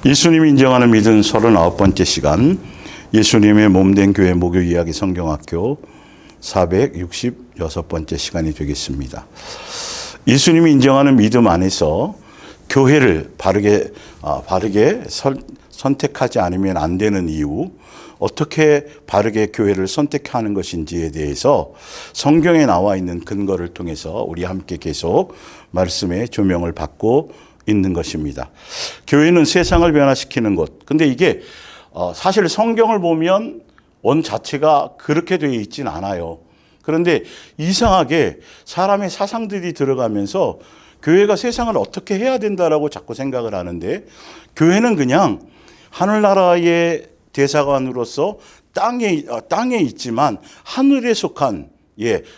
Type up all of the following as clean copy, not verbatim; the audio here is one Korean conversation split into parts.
예수님이 인정하는 믿음 39번째 시간, 예수님의 몸된 교회 목요 이야기 성경학교 466번째 시간이 되겠습니다. 예수님이 인정하는 믿음 안에서 교회를 바르게 선택하지 않으면 안 되는 이유, 어떻게 바르게 교회를 선택하는 것인지에 대해서 성경에 나와 있는 근거를 통해서 우리 함께 계속 말씀의 조명을 받고 있는 것입니다. 교회는 세상을 변화시키는 곳. 근데 이게 사실 성경을 보면 원 자체가 그렇게 되어 있진 않아요. 그런데 이상하게 사람의 사상들이 들어가면서 교회가 세상을 어떻게 해야 된다라고 자꾸 생각을 하는데, 교회는 그냥 하늘나라의 대사관으로서 땅에 있지만 하늘에 속한,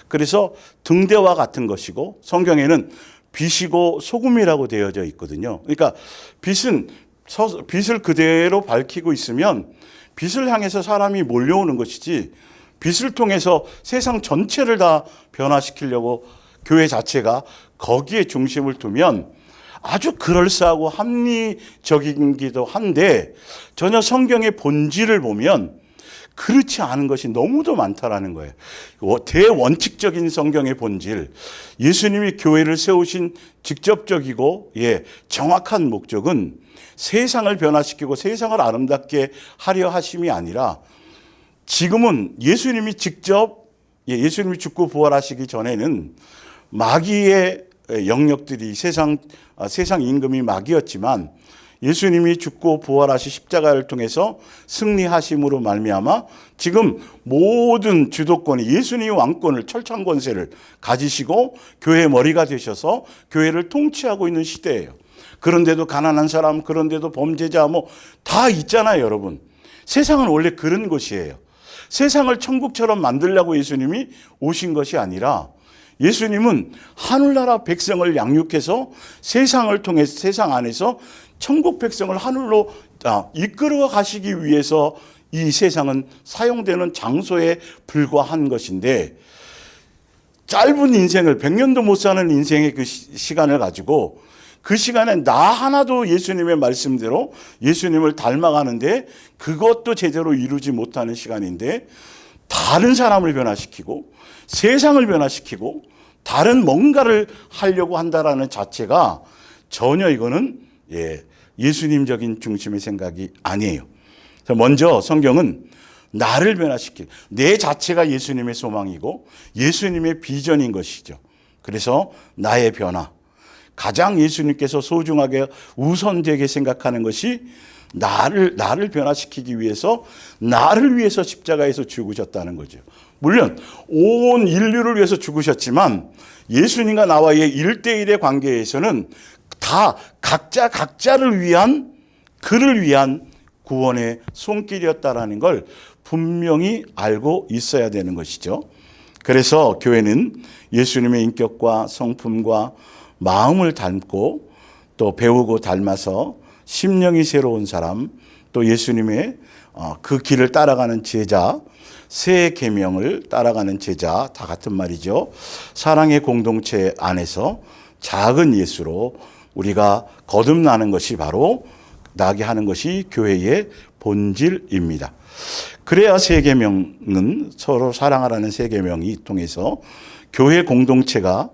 그래서 등대와 같은 것이고, 성경에는 빛이고 소금이라고 되어져 있거든요. 그러니까 빛을 그대로 밝히고 있으면 빛을 향해서 사람이 몰려오는 것이지, 빛을 통해서 세상 전체를 다 변화시키려고 교회 자체가 거기에 중심을 두면 아주 그럴싸하고 합리적이기도 한데, 전혀 성경의 본질을 보면 그렇지 않은 것이 너무도 많다라는 거예요. 대원칙적인 성경의 본질, 예수님이 교회를 세우신 직접적이고 정확한 목적은 세상을 변화시키고 세상을 아름답게 하려 하심이 아니라, 지금은 예수님이 직접 예수님이 죽고 부활하시기 전에는 마귀의 영역들이 세상 임금이 마귀였지만, 예수님이 죽고 부활하시 십자가를 통해서 승리하심으로 말미암아 지금 모든 주도권이, 예수님이 왕권을, 철창 권세를 가지시고 교회의 머리가 되셔서 교회를 통치하고 있는 시대예요. 그런데도 가난한 사람, 그런데도 범죄자 다 있잖아요, 여러분. 세상은 원래 그런 것이에요. 세상을 천국처럼 만들려고 예수님이 오신 것이 아니라, 예수님은 하늘나라 백성을 양육해서 세상을 통해 세상 안에서 천국 백성을 하늘로 이끌어 가시기 위해서 이 세상은 사용되는 장소에 불과한 것인데, 짧은 인생을 100년도 못 사는 인생의 그 시간을 가지고 그 시간에 나 하나도 예수님의 말씀대로 예수님을 닮아가는데 그것도 제대로 이루지 못하는 시간인데, 다른 사람을 변화시키고 세상을 변화시키고 다른 뭔가를 하려고 한다라는 자체가 전혀 이거는 예수님적인 중심의 생각이 아니에요. 먼저 성경은 나를 변화시키고, 내 자체가 예수님의 소망이고 예수님의 비전인 것이죠. 그래서 나의 변화, 가장 예수님께서 소중하게 우선되게 생각하는 것이 나를 변화시키기 위해서, 나를 위해서 십자가에서 죽으셨다는 거죠. 물론 온 인류를 위해서 죽으셨지만 예수님과 나와의 1대1의 관계에서는 다 각자를 위한, 그를 위한 구원의 손길이었다라는 걸 분명히 알고 있어야 되는 것이죠. 그래서 교회는 예수님의 인격과 성품과 마음을 닮고 또 배우고 닮아서 심령이 새로운 사람, 또 예수님의 그 길을 따라가는 제자, 새 계명을 따라가는 제자, 다 같은 말이죠. 사랑의 공동체 안에서 작은 예수로 우리가 거듭나는 것이 바로, 나게 하는 것이 교회의 본질입니다. 그래야 새 계명은, 서로 사랑하라는 새 계명이 통해서 교회 공동체가,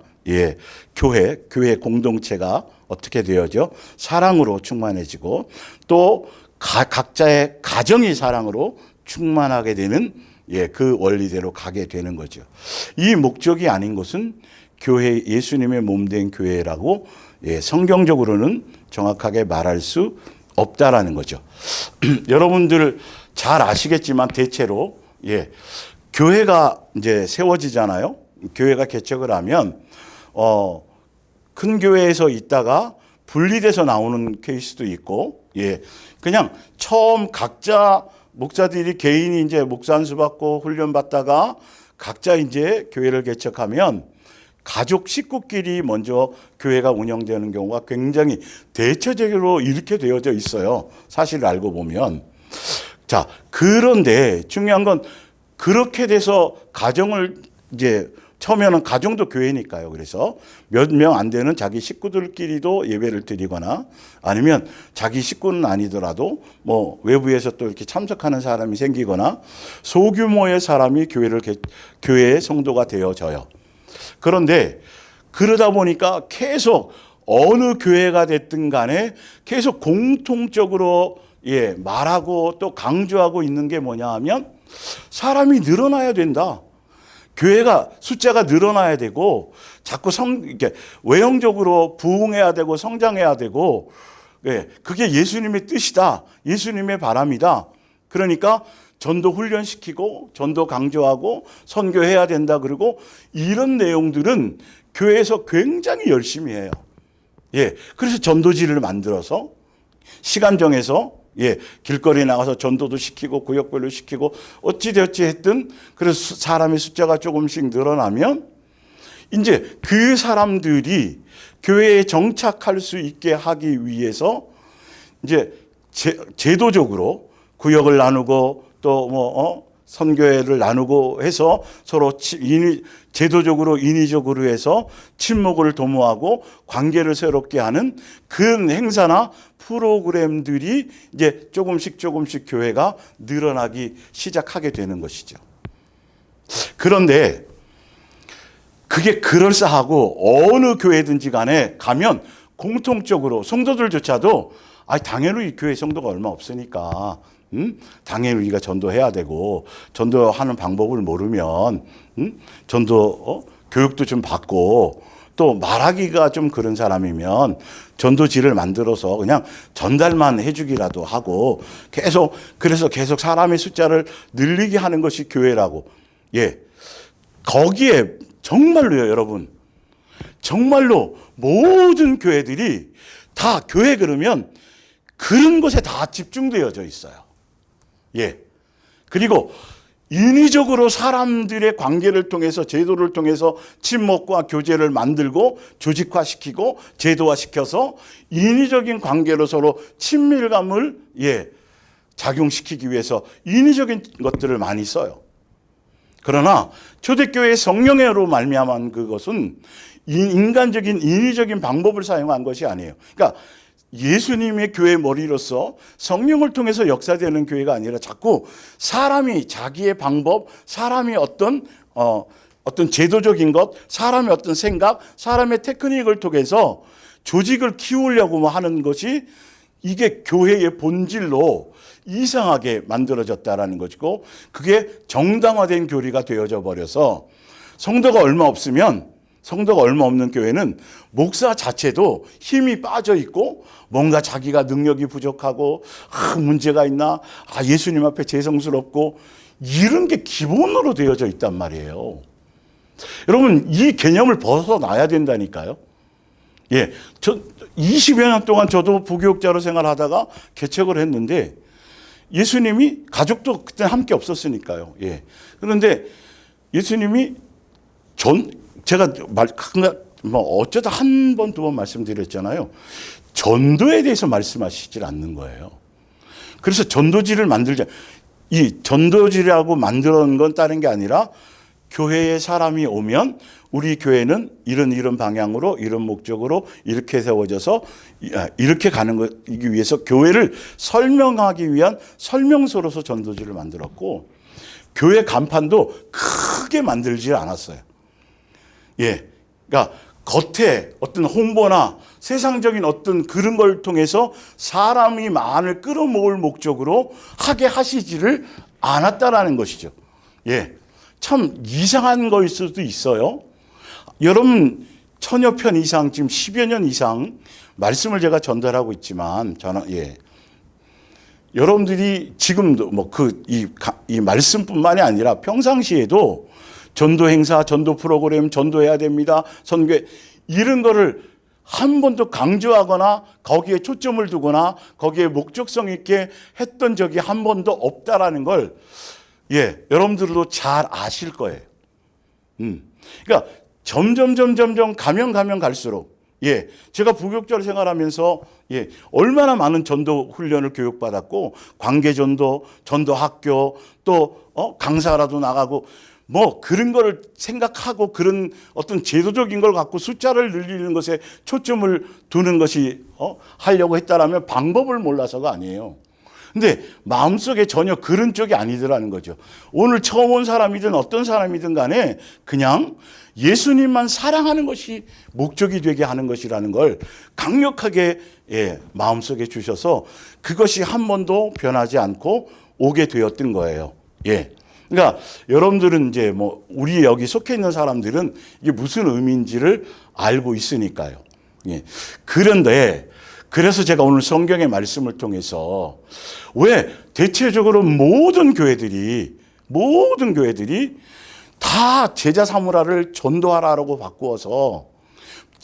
교회 공동체가 어떻게 되어져? 사랑으로 충만해지고, 또 각자의 가정이 사랑으로 충만하게 되는 그 원리대로 가게 되는 거죠. 이 목적이 아닌 것은 교회, 예수님의 몸된 교회라고 성경적으로는 정확하게 말할 수 없다라는 거죠. 여러분들 잘 아시겠지만 대체로 교회가 이제 세워지잖아요. 교회가 개척을 하면 큰 교회에서 있다가 분리돼서 나오는 케이스도 있고, 그냥 처음 각자 목사들이 개인이 이제 목사 안수 받고 훈련 받다가 각자 이제 교회를 개척하면 가족 식구끼리 먼저 교회가 운영되는 경우가 굉장히 대체적으로 이렇게 되어져 있어요. 사실을 알고 보면. 자, 그런데 중요한 건 그렇게 돼서 가정을 이제 처음에는 가정도 교회니까요. 그래서 몇 명 안 되는 자기 식구들끼리도 예배를 드리거나 아니면 자기 식구는 아니더라도 뭐 외부에서 또 이렇게 참석하는 사람이 생기거나 소규모의 사람이 교회의 성도가 되어져요. 그런데 그러다 보니까 계속 어느 교회가 됐든 간에 계속 공통적으로 말하고 또 강조하고 있는 게 뭐냐 하면 사람이 늘어나야 된다. 교회가 숫자가 늘어나야 되고 자꾸 이렇게 외형적으로 부흥해야 되고 성장해야 되고 그게 예수님의 뜻이다. 예수님의 바람이다. 그러니까 전도 훈련시키고 전도 강조하고 선교해야 된다. 그리고 이런 내용들은 교회에서 굉장히 열심히 해요. 그래서 전도지를 만들어서 시간 정해서 길거리에 나가서 전도도 시키고 구역별로 시키고 어찌되었지 했든 그래서 사람의 숫자가 조금씩 늘어나면 이제 그 사람들이 교회에 정착할 수 있게 하기 위해서 이제 제도적으로 구역을 나누고 또 선교회를 나누고 해서 서로 제도적으로 인위적으로 해서 친목을 도모하고 관계를 새롭게 하는 그 행사나 프로그램들이 이제 조금씩 교회가 늘어나기 시작하게 되는 것이죠. 그런데 그게 그럴싸하고 어느 교회든지 간에 가면 공통적으로 성도들조차도 당연히 이 교회 성도가 얼마 없으니까 당연히 우리가 전도해야 되고 전도하는 방법을 모르면 전도 교육도 좀 받고 또 말하기가 좀 그런 사람이면 전도지를 만들어서 그냥 전달만 해주기라도 하고 그래서 계속 사람의 숫자를 늘리게 하는 것이 교회라고. 거기에 정말로요, 여러분. 정말로 모든 교회들이 다 교회 그러면 그런 것에 다 집중되어져 있어요. 그리고 인위적으로 사람들의 관계를 통해서 제도를 통해서 친목과 교제를 만들고 조직화시키고 제도화시켜서 인위적인 관계로 서로 친밀감을 작용시키기 위해서 인위적인 것들을 많이 써요. 그러나 초대교회의 성령으로 말미암은 그것은 인간적인 인위적인 방법을 사용한 것이 아니에요. 그러니까 예수님의 교회 머리로서 성령을 통해서 역사되는 교회가 아니라 자꾸 사람이 자기의 방법, 사람이 어떤 제도적인 것, 사람의 어떤 생각, 사람의 테크닉을 통해서 조직을 키우려고 하는 것이 이게 교회의 본질로 이상하게 만들어졌다라는 것이고 그게 정당화된 교리가 되어져 버려서 성도가 얼마 없는 교회는 목사 자체도 힘이 빠져 있고 뭔가 자기가 능력이 부족하고 문제가 있나 예수님 앞에 죄송스럽고 이런 게 기본으로 되어져 있단 말이에요. 여러분 이 개념을 벗어나야 된다니까요. 20여 년 동안 저도 부교육자로 생활하다가 개척을 했는데 예수님이 가족도 그때 함께 없었으니까요. 그런데 예수님이 제가 어쩌다 한 번, 두 번 말씀드렸잖아요. 전도에 대해서 말씀하시질 않는 거예요. 그래서 전도지를 만들자. 이 전도지라고 만들어 놓은 건 다른 게 아니라 교회에 사람이 오면 우리 교회는 이런 방향으로 이런 목적으로 이렇게 세워져서 이렇게 가는 거기 위해서 교회를 설명하기 위한 설명서로서 전도지를 만들었고 교회 간판도 크게 만들지 않았어요. 그러니까 겉에 어떤 홍보나 세상적인 어떤 그런 걸 통해서 사람이 만을 끌어모을 목적으로 하게 하시지를 않았다라는 것이죠. 참 이상한 거일 수도 있어요. 여러분 1000여 편 이상 지금 10여 년 이상 말씀을 제가 전달하고 있지만 여러분들이 지금도 이 말씀뿐만이 아니라 평상시에도 전도 행사, 전도 프로그램, 전도해야 됩니다. 선교 이런 거를 한 번도 강조하거나 거기에 초점을 두거나 거기에 목적성 있게 했던 적이 한 번도 없다라는 걸 여러분들도 잘 아실 거예요. 그러니까 점점 가면 갈수록 제가 부교육자로 생활하면서 얼마나 많은 전도 훈련을 교육받았고 관계 전도, 전도 학교 또 강사라도 나가고 뭐 그런 걸 생각하고 그런 어떤 제도적인 걸 갖고 숫자를 늘리는 것에 초점을 두는 것이 하려고 했다라면 방법을 몰라서가 아니에요. 근데 마음속에 전혀 그런 쪽이 아니더라는 거죠. 오늘 처음 온 사람이든 어떤 사람이든 간에 그냥 예수님만 사랑하는 것이 목적이 되게 하는 것이라는 걸 강력하게 마음속에 주셔서 그것이 한 번도 변하지 않고 오게 되었던 거예요. 그러니까 여러분들은 이제 뭐 우리 여기 속해 있는 사람들은 이게 무슨 의미인지를 알고 있으니까요. 그런데 그래서 제가 오늘 성경의 말씀을 통해서 왜 대체적으로 모든 교회들이 다 제자 사무라를 전도하라라고 바꾸어서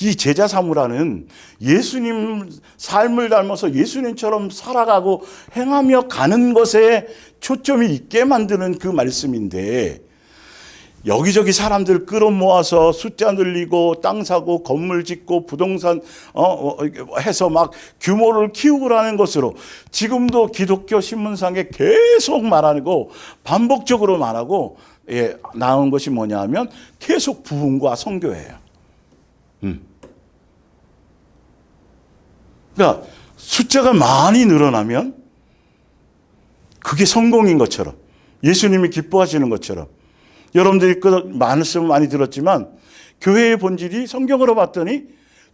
이 제자 사무라는 예수님 삶을 닮아서 예수님처럼 살아가고 행하며 가는 것에 초점이 있게 만드는 그 말씀인데 여기저기 사람들 끌어모아서 숫자 늘리고 땅 사고 건물 짓고 부동산 해서 막 규모를 키우라는 것으로 지금도 기독교 신문상에 계속 말하고 반복적으로 말하고 나온 것이 뭐냐 하면 계속 부흥과 선교예요. 그러니까 숫자가 많이 늘어나면 그게 성공인 것처럼 예수님이 기뻐하시는 것처럼 여러분들이 그 말씀 많이 들었지만 교회의 본질이 성경으로 봤더니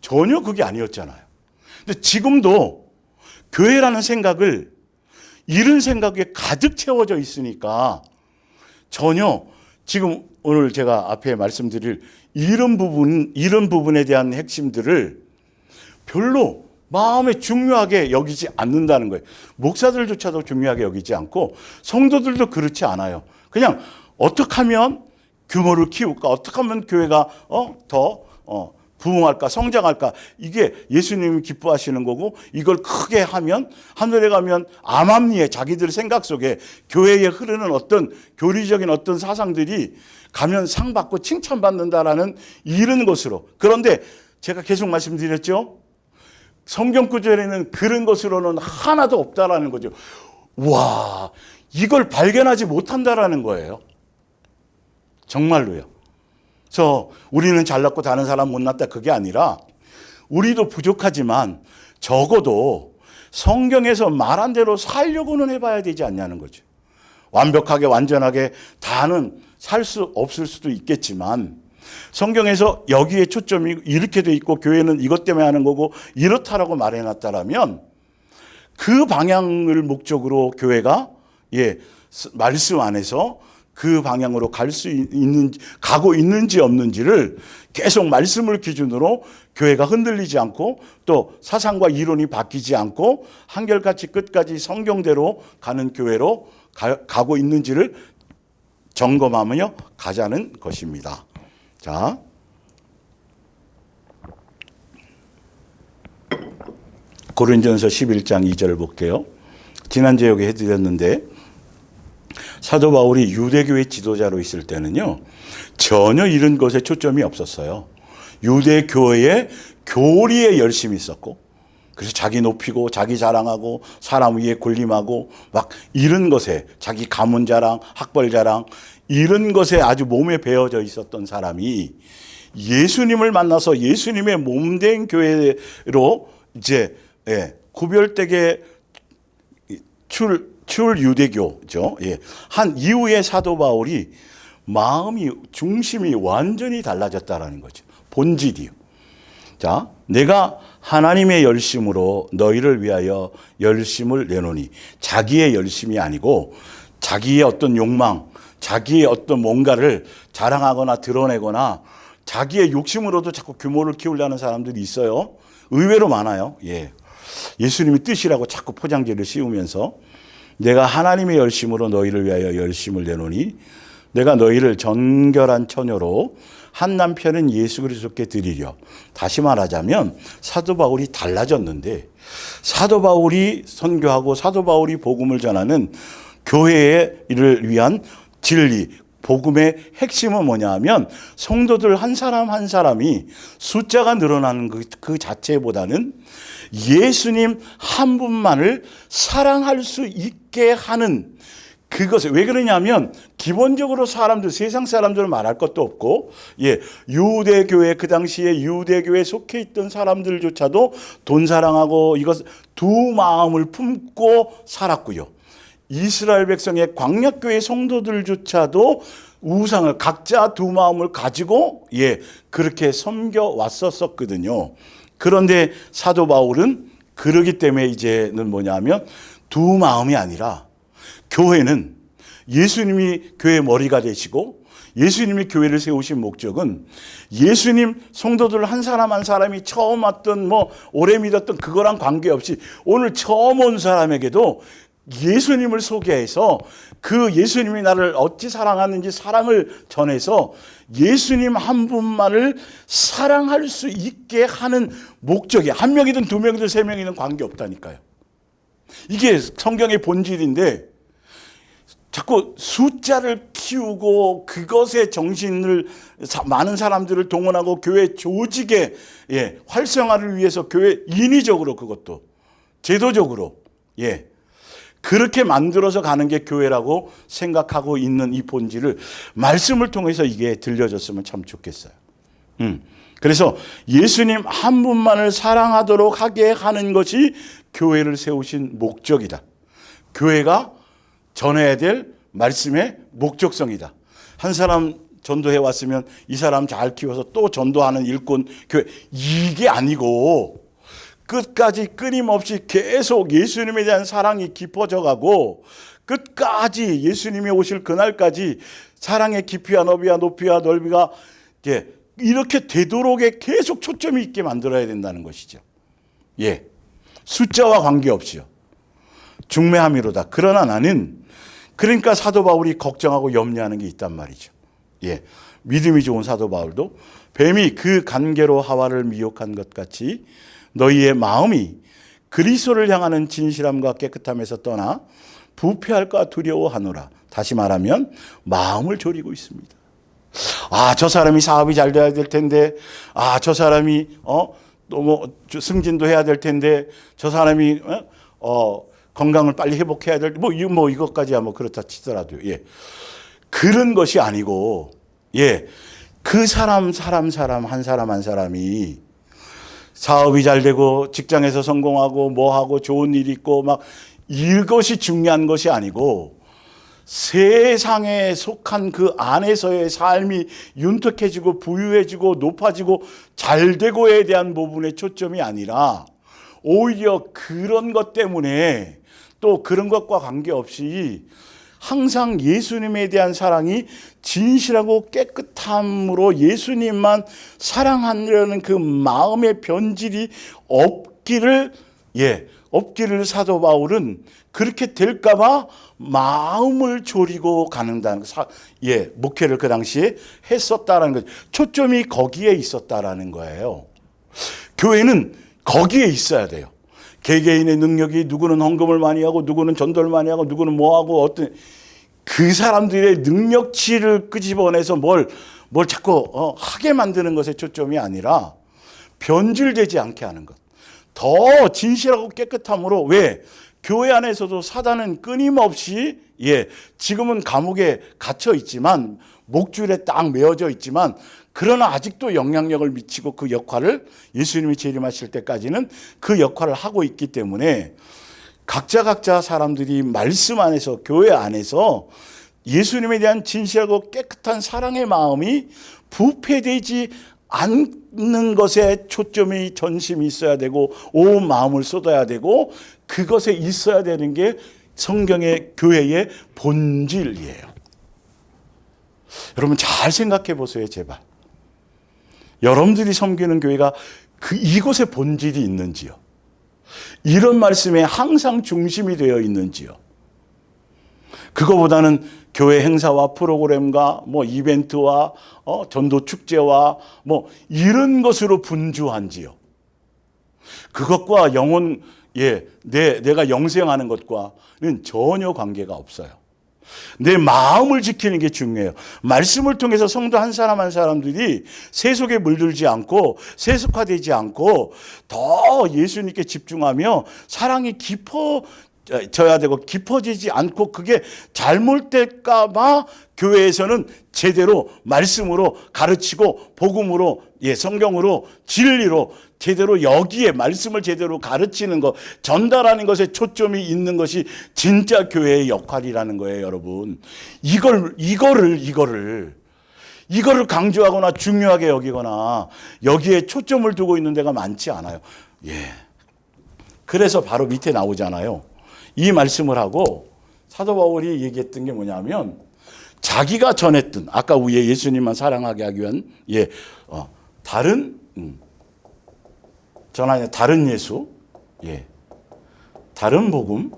전혀 그게 아니었잖아요. 근데 지금도 교회라는 생각을 이런 생각에 가득 채워져 있으니까 전혀 지금 오늘 제가 앞에 말씀드릴 이런 부분에 대한 핵심들을 별로 마음에 중요하게 여기지 않는다는 거예요. 목사들조차도 중요하게 여기지 않고 성도들도 그렇지 않아요. 그냥 어떻게 하면 규모를 키울까? 어떻게 하면 교회가 더 부흥할까? 성장할까? 이게 예수님이 기뻐하시는 거고 이걸 크게 하면 하늘에 가면 암암리에 자기들 생각 속에 교회에 흐르는 어떤 교리적인 어떤 사상들이 가면 상 받고 칭찬받는다라는 이런 것으로. 그런데 제가 계속 말씀드렸죠. 성경 구절에는 그런 것으로는 하나도 없다라는 거죠. 와, 이걸 발견하지 못한다라는 거예요. 정말로요. 그래서 우리는 잘났고 다른 사람 못났다 그게 아니라 우리도 부족하지만 적어도 성경에서 말한 대로 살려고는 해봐야 되지 않냐는 거죠. 완벽하게 완전하게 다는 살 수 없을 수도 있겠지만 성경에서 여기에 초점이 이렇게 돼 있고 교회는 이것 때문에 하는 거고 이렇다라고 말해놨다라면 그 방향을 목적으로 교회가 말씀 안에서 그 방향으로 가고 있는지 없는지를 계속 말씀을 기준으로 교회가 흔들리지 않고 또 사상과 이론이 바뀌지 않고 한결같이 끝까지 성경대로 가는 교회로 가고 있는지를 점검하며 가자는 것입니다. 자, 고린전서 11장 2절을 볼게요. 지난주에 여기 해드렸는데 사도 바울이 유대교회 지도자로 있을 때는요 전혀 이런 것에 초점이 없었어요. 유대교회의 교리에 열심히 있었고 그래서 자기 높이고 자기 자랑하고 사람 위에 군림하고 막 이런 것에 자기 가문 자랑, 학벌 자랑 이런 것에 아주 몸에 배어져 있었던 사람이 예수님을 만나서 예수님의 몸된 교회로 이제 구별되게 출 유대교죠. 한 이후에 사도 바울이 중심이 완전히 달라졌다라는 거죠. 본질이요. 자, 내가 하나님의 열심으로 너희를 위하여 열심을 내노니 자기의 열심이 아니고 자기의 어떤 욕망, 자기의 어떤 뭔가를 자랑하거나 드러내거나 자기의 욕심으로도 자꾸 규모를 키우려는 사람들이 있어요. 의외로 많아요. 예수님이 뜻이라고 자꾸 포장지를 씌우면서 내가 하나님의 열심으로 너희를 위하여 열심을 내노니 내가 너희를 정결한 처녀로 한 남편은 예수 그리스도께 드리려. 다시 말하자면 사도 바울이 달라졌는데 사도 바울이 선교하고 사도 바울이 복음을 전하는 교회를 위한 진리, 복음의 핵심은 뭐냐 하면 성도들 한 사람 한 사람이 숫자가 늘어나는 그 자체보다는 예수님 한 분만을 사랑할 수 있게 하는 그것을 왜 그러냐면 기본적으로 세상 사람들은 말할 것도 없고, 유대교회, 그 당시에 유대교회에 속해 있던 사람들조차도 돈 사랑하고 이것 두 마음을 품고 살았고요. 이스라엘 백성의 광야교회 성도들조차도 우상을 각자 두 마음을 가지고 그렇게 섬겨 왔었거든요. 그런데 사도 바울은 그러기 때문에 이제는 뭐냐면 두 마음이 아니라 교회는 예수님이 교회 머리가 되시고 예수님이 교회를 세우신 목적은 예수님 성도들 한 사람 한 사람이 처음 왔던 오래 믿었던 그거랑 관계없이 오늘 처음 온 사람에게도 예수님을 소개해서 그 예수님이 나를 어찌 사랑하는지 사랑을 전해서 예수님 한 분만을 사랑할 수 있게 하는 목적이 한 명이든 두 명이든 세 명이든 관계없다니까요. 이게 성경의 본질인데 자꾸 숫자를 키우고 그것에 정신을 많은 사람들을 동원하고 교회 조직의 활성화를 위해서 교회 인위적으로 그것도 제도적으로 그렇게 만들어서 가는 게 교회라고 생각하고 있는 이 본질을 말씀을 통해서 이게 들려졌으면 참 좋겠어요. 그래서 예수님 한 분만을 사랑하도록 하게 하는 것이 교회를 세우신 목적이다. 교회가 전해야 될 말씀의 목적성이다. 한 사람 전도해 왔으면 이 사람 잘 키워서 또 전도하는 일꾼 교회, 이게 아니고 끝까지 끊임없이 계속 예수님에 대한 사랑이 깊어져 가고 끝까지 예수님이 오실 그날까지 사랑의 깊이와 너비와 높이와 넓이가 이렇게 되도록에 계속 초점이 있게 만들어야 된다는 것이죠. 숫자와 관계없이요. 중매함이로다. 그러나 나는 그러니까 사도 바울이 걱정하고 염려하는 게 있단 말이죠. 믿음이 좋은 사도 바울도 뱀이 그 간계로 하와를 미혹한 것 같이 너희의 마음이 그리스도를 향하는 진실함과 깨끗함에서 떠나 부패할까 두려워하노라. 다시 말하면 마음을 졸이고 있습니다. 저 사람이 사업이 잘 돼야 될 텐데, 저 사람이 또 승진도 해야 될 텐데, 저 사람이 건강을 빨리 회복해야 될 이것까지야 그렇다 치더라도요. 그런 것이 아니고 그 사람 한 사람이 사업이 잘 되고 직장에서 성공하고 하고 좋은 일이 있고 이것이 중요한 것이 아니고 세상에 속한 그 안에서의 삶이 윤택해지고 부유해지고 높아지고 잘 되고에 대한 부분에 초점이 아니라 오히려 그런 것 때문에 또 그런 것과 관계없이 항상 예수님에 대한 사랑이 진실하고 깨끗함으로 예수님만 사랑하려는 그 마음의 변질이 없기를 사도 바울은 그렇게 될까봐 마음을 졸이고 가는다는 목회를 그 당시에 했었다라는 거죠. 초점이 거기에 있었다라는 거예요. 교회는 거기에 있어야 돼요. 개개인의 능력이 누구는 헌금을 많이 하고 누구는 전도를 많이 하고 누구는 하고 어떤 그 사람들의 능력치를 끄집어내서 뭘 자꾸 하게 만드는 것에 초점이 아니라 변질되지 않게 하는 것. 더 진실하고 깨끗함으로 교회 안에서도 사단은 끊임없이 지금은 감옥에 갇혀 있지만 목줄에 딱 메어져 있지만 그러나 아직도 영향력을 미치고 그 역할을 예수님이 재림하실 때까지는 그 역할을 하고 있기 때문에 각자 사람들이 말씀 안에서 교회 안에서 예수님에 대한 진실하고 깨끗한 사랑의 마음이 부패되지 않는 것에 초점이 전심이 있어야 되고 온 마음을 쏟아야 되고 그것에 있어야 되는 게 성경의 교회의 본질이에요. 여러분 잘 생각해 보세요. 제발. 여러분들이 섬기는 교회가 이곳에 본질이 있는지요? 이런 말씀에 항상 중심이 되어 있는지요? 그거보다는 교회 행사와 프로그램과 이벤트와 전도 축제와 이런 것으로 분주한지요? 그것과 영혼 내가 영생하는 것과는 전혀 관계가 없어요. 내 마음을 지키는 게 중요해요. 말씀을 통해서 성도 한 사람 한 사람들이 세속에 물들지 않고 세속화되지 않고 더 예수님께 집중하며 사랑이 깊어 져야 되고 깊어지지 않고 그게 잘못될까 봐 교회에서는 제대로 말씀으로 가르치고 복음으로 성경으로 진리로 제대로 여기에 말씀을 제대로 가르치는 것, 전달하는 것에 초점이 있는 것이 진짜 교회의 역할이라는 거예요, 여러분. 이거를 강조하거나 중요하게 여기거나 여기에 초점을 두고 있는 데가 많지 않아요. 그래서 바로 밑에 나오잖아요. 이 말씀을 하고 사도 바울이 얘기했던 게 뭐냐면 자기가 전했던 아까 위에 예수님만 사랑하게 하기 위한 다른 예수, 다른 복음,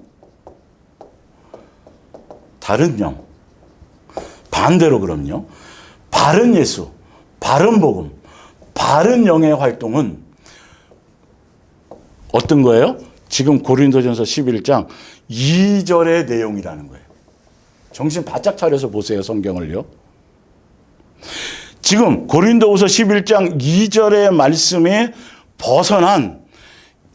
다른 영, 반대로 그럼요. 바른 예수, 바른 복음, 바른 영의 활동은 어떤 거예요? 지금 고린도전서 11장 2절의 내용이라는 거예요. 정신 바짝 차려서 보세요, 성경을요. 지금 고린도후서 11장 2절의 말씀에 벗어난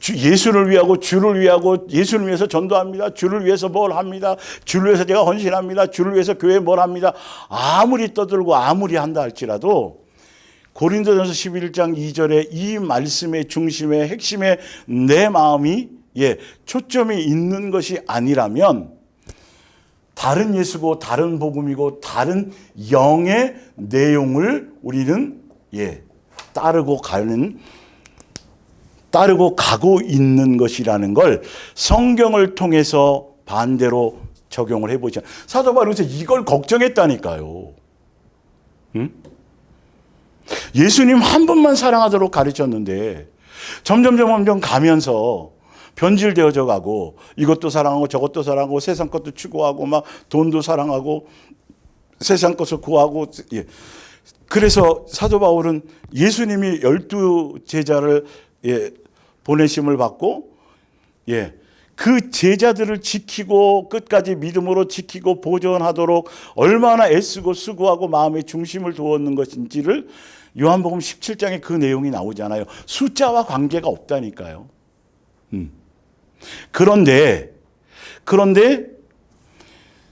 예수를 위하고 주를 위하고 예수를 위해서 전도합니다. 주를 위해서 뭘 합니다. 주를 위해서 제가 헌신합니다. 주를 위해서 교회에 뭘 합니다. 아무리 떠들고 아무리 한다 할지라도 고린도전서 11장 2절의 이 말씀의 중심에 핵심에 내 마음이 초점이 있는 것이 아니라면 다른 예수고 다른 복음이고 다른 영의 내용을 우리는 따르고 가고 있는 것이라는 걸 성경을 통해서 반대로 적용을 해보자. 사도 바울은 이걸 걱정했다니까요. 응? 예수님 한 분만 사랑하도록 가르쳤는데 점점 가면서 변질되어져 가고 이것도 사랑하고 저것도 사랑하고 세상 것도 추구하고 막 돈도 사랑하고 세상 것을 구하고 그래서 사도 바울은 예수님이 12 제자를 보내심을 받고 그 제자들을 지키고 끝까지 믿음으로 지키고 보존하도록 얼마나 애쓰고 수고하고 마음의 중심을 두었는 것인지를 요한복음 17장에 그 내용이 나오잖아요. 숫자와 관계가 없다니까요. 그런데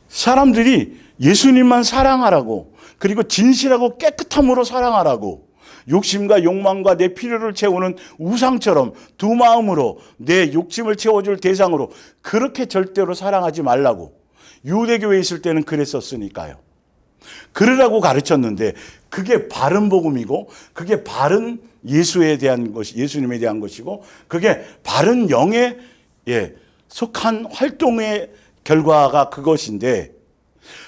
사람들이 예수님만 사랑하라고 그리고 진실하고 깨끗함으로 사랑하라고 욕심과 욕망과 내 필요를 채우는 우상처럼 두 마음으로 내 욕심을 채워줄 대상으로 그렇게 절대로 사랑하지 말라고 유대교회에 있을 때는 그랬었으니까요. 그러라고 가르쳤는데 그게 바른 복음이고 그게 바른 예수에 대한 것이 예수님에 대한 것이고 그게 바른 영에 속한 활동의 결과가 그것인데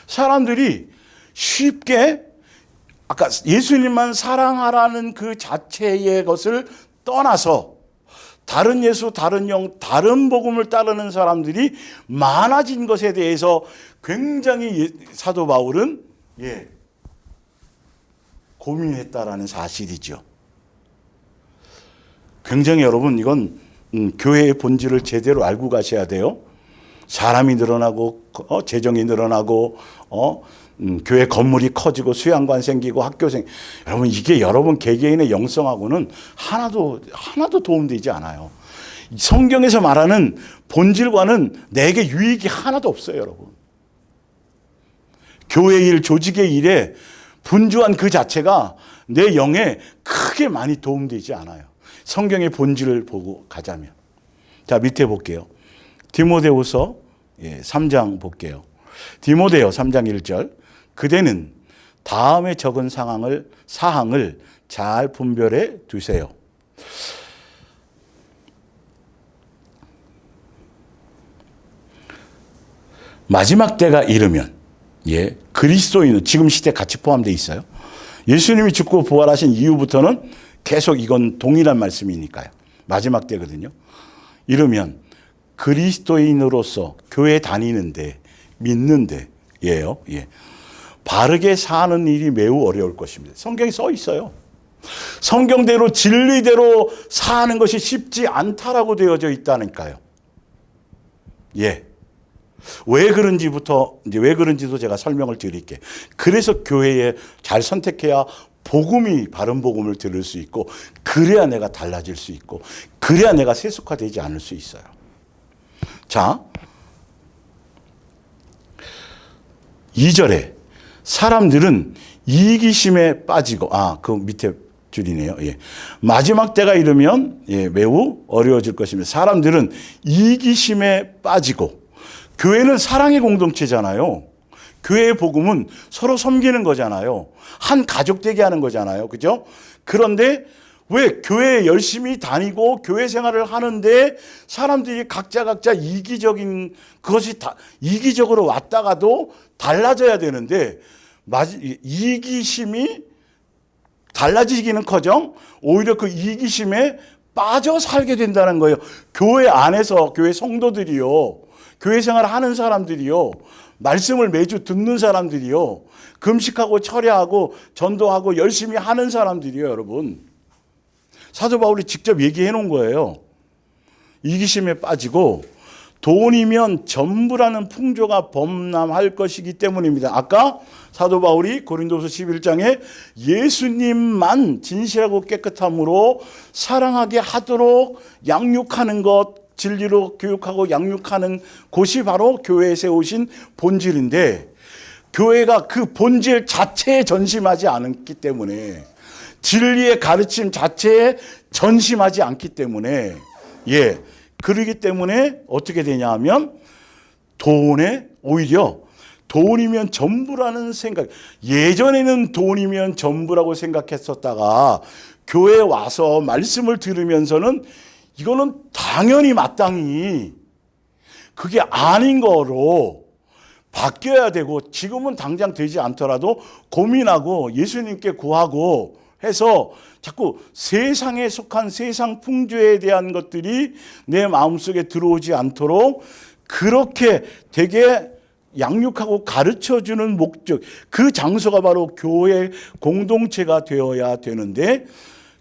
사람들이 쉽게 아까 예수님만 사랑하라는 그 자체의 것을 떠나서 다른 예수, 다른 영, 다른 복음을 따르는 사람들이 많아진 것에 대해서 굉장히 사도 바울은 고민했다라는 사실이죠. 굉장히 여러분 이건 교회의 본질을 제대로 알고 가셔야 돼요. 사람이 늘어나고 재정이 늘어나고 교회 건물이 커지고 수양관 생기고 학교 여러분 이게 여러분 개개인의 영성하고는 하나도 도움되지 않아요. 성경에서 말하는 본질과는 내게 유익이 하나도 없어요, 여러분. 교회 일, 조직의 일에 분주한 그 자체가 내 영에 크게 많이 도움되지 않아요. 성경의 본질을 보고 가자면. 자, 밑에 볼게요. 디모데후서 3장 볼게요. 디모데요 3장 1절. 그대는 다음에 적은 사항을 잘 분별해 두세요. 마지막 때가 이르면 그리스도인은 지금 시대 같이 포함되어 있어요. 예수님이 죽고 부활하신 이후부터는 계속 이건 동일한 말씀이니까요. 마지막 때거든요. 이르면 그리스도인으로서 교회 다니는데 믿는데 바르게 사는 일이 매우 어려울 것입니다. 성경에 써 있어요. 성경대로 진리대로 사는 것이 쉽지 않다라고 되어져 있다니까요. 왜 그런지도 제가 설명을 드릴게요. 그래서 교회에 잘 선택해야 복음이 바른 복음을 들을 수 있고 그래야 내가 달라질 수 있고 그래야 내가 세속화되지 않을 수 있어요. 자, 2절에 사람들은 이기심에 빠지고, 그 밑에 줄이네요. 마지막 때가 이르면 매우 어려워질 것입니다. 사람들은 이기심에 빠지고, 교회는 사랑의 공동체잖아요. 교회의 복음은 서로 섬기는 거잖아요. 한 가족 되게 하는 거잖아요. 그죠? 그런데 왜 교회에 열심히 다니고 교회 생활을 하는데 사람들이 각자 이기적인 그것이 다 이기적으로 왔다가도 달라져야 되는데 이기심이 달라지기는커녕 오히려 그 이기심에 빠져 살게 된다는 거예요. 교회 안에서 교회 성도들이요, 교회 생활을 하는 사람들이요, 말씀을 매주 듣는 사람들이요, 금식하고 철야하고 전도하고 열심히 하는 사람들이요, 여러분. 사도 바울이 직접 얘기해 놓은 거예요. 이기심에 빠지고 돈이면 전부라는 풍조가 범람할 것이기 때문입니다. 아까 사도 바울이 고린도서 11장에 예수님만 진실하고 깨끗함으로 사랑하게 하도록 양육하는 것, 진리로 교육하고 양육하는 곳이 바로 교회에 세우신 본질인데, 교회가 그 본질 자체에 전심하지 않기 때문에, 진리의 가르침 자체에 전심하지 않기 때문에, 그러기 때문에 어떻게 되냐 하면 오히려 돈이면 전부라는 생각, 예전에는 돈이면 전부라고 생각했었다가 교회에 와서 말씀을 들으면서는 이거는 당연히 마땅히 그게 아닌 거로 바뀌어야 되고, 지금은 당장 되지 않더라도 고민하고 예수님께 구하고 해서 자꾸 세상에 속한 세상 풍조에 대한 것들이 내 마음속에 들어오지 않도록 그렇게 되게 양육하고 가르쳐주는 목적, 그 장소가 바로 교회 공동체가 되어야 되는데,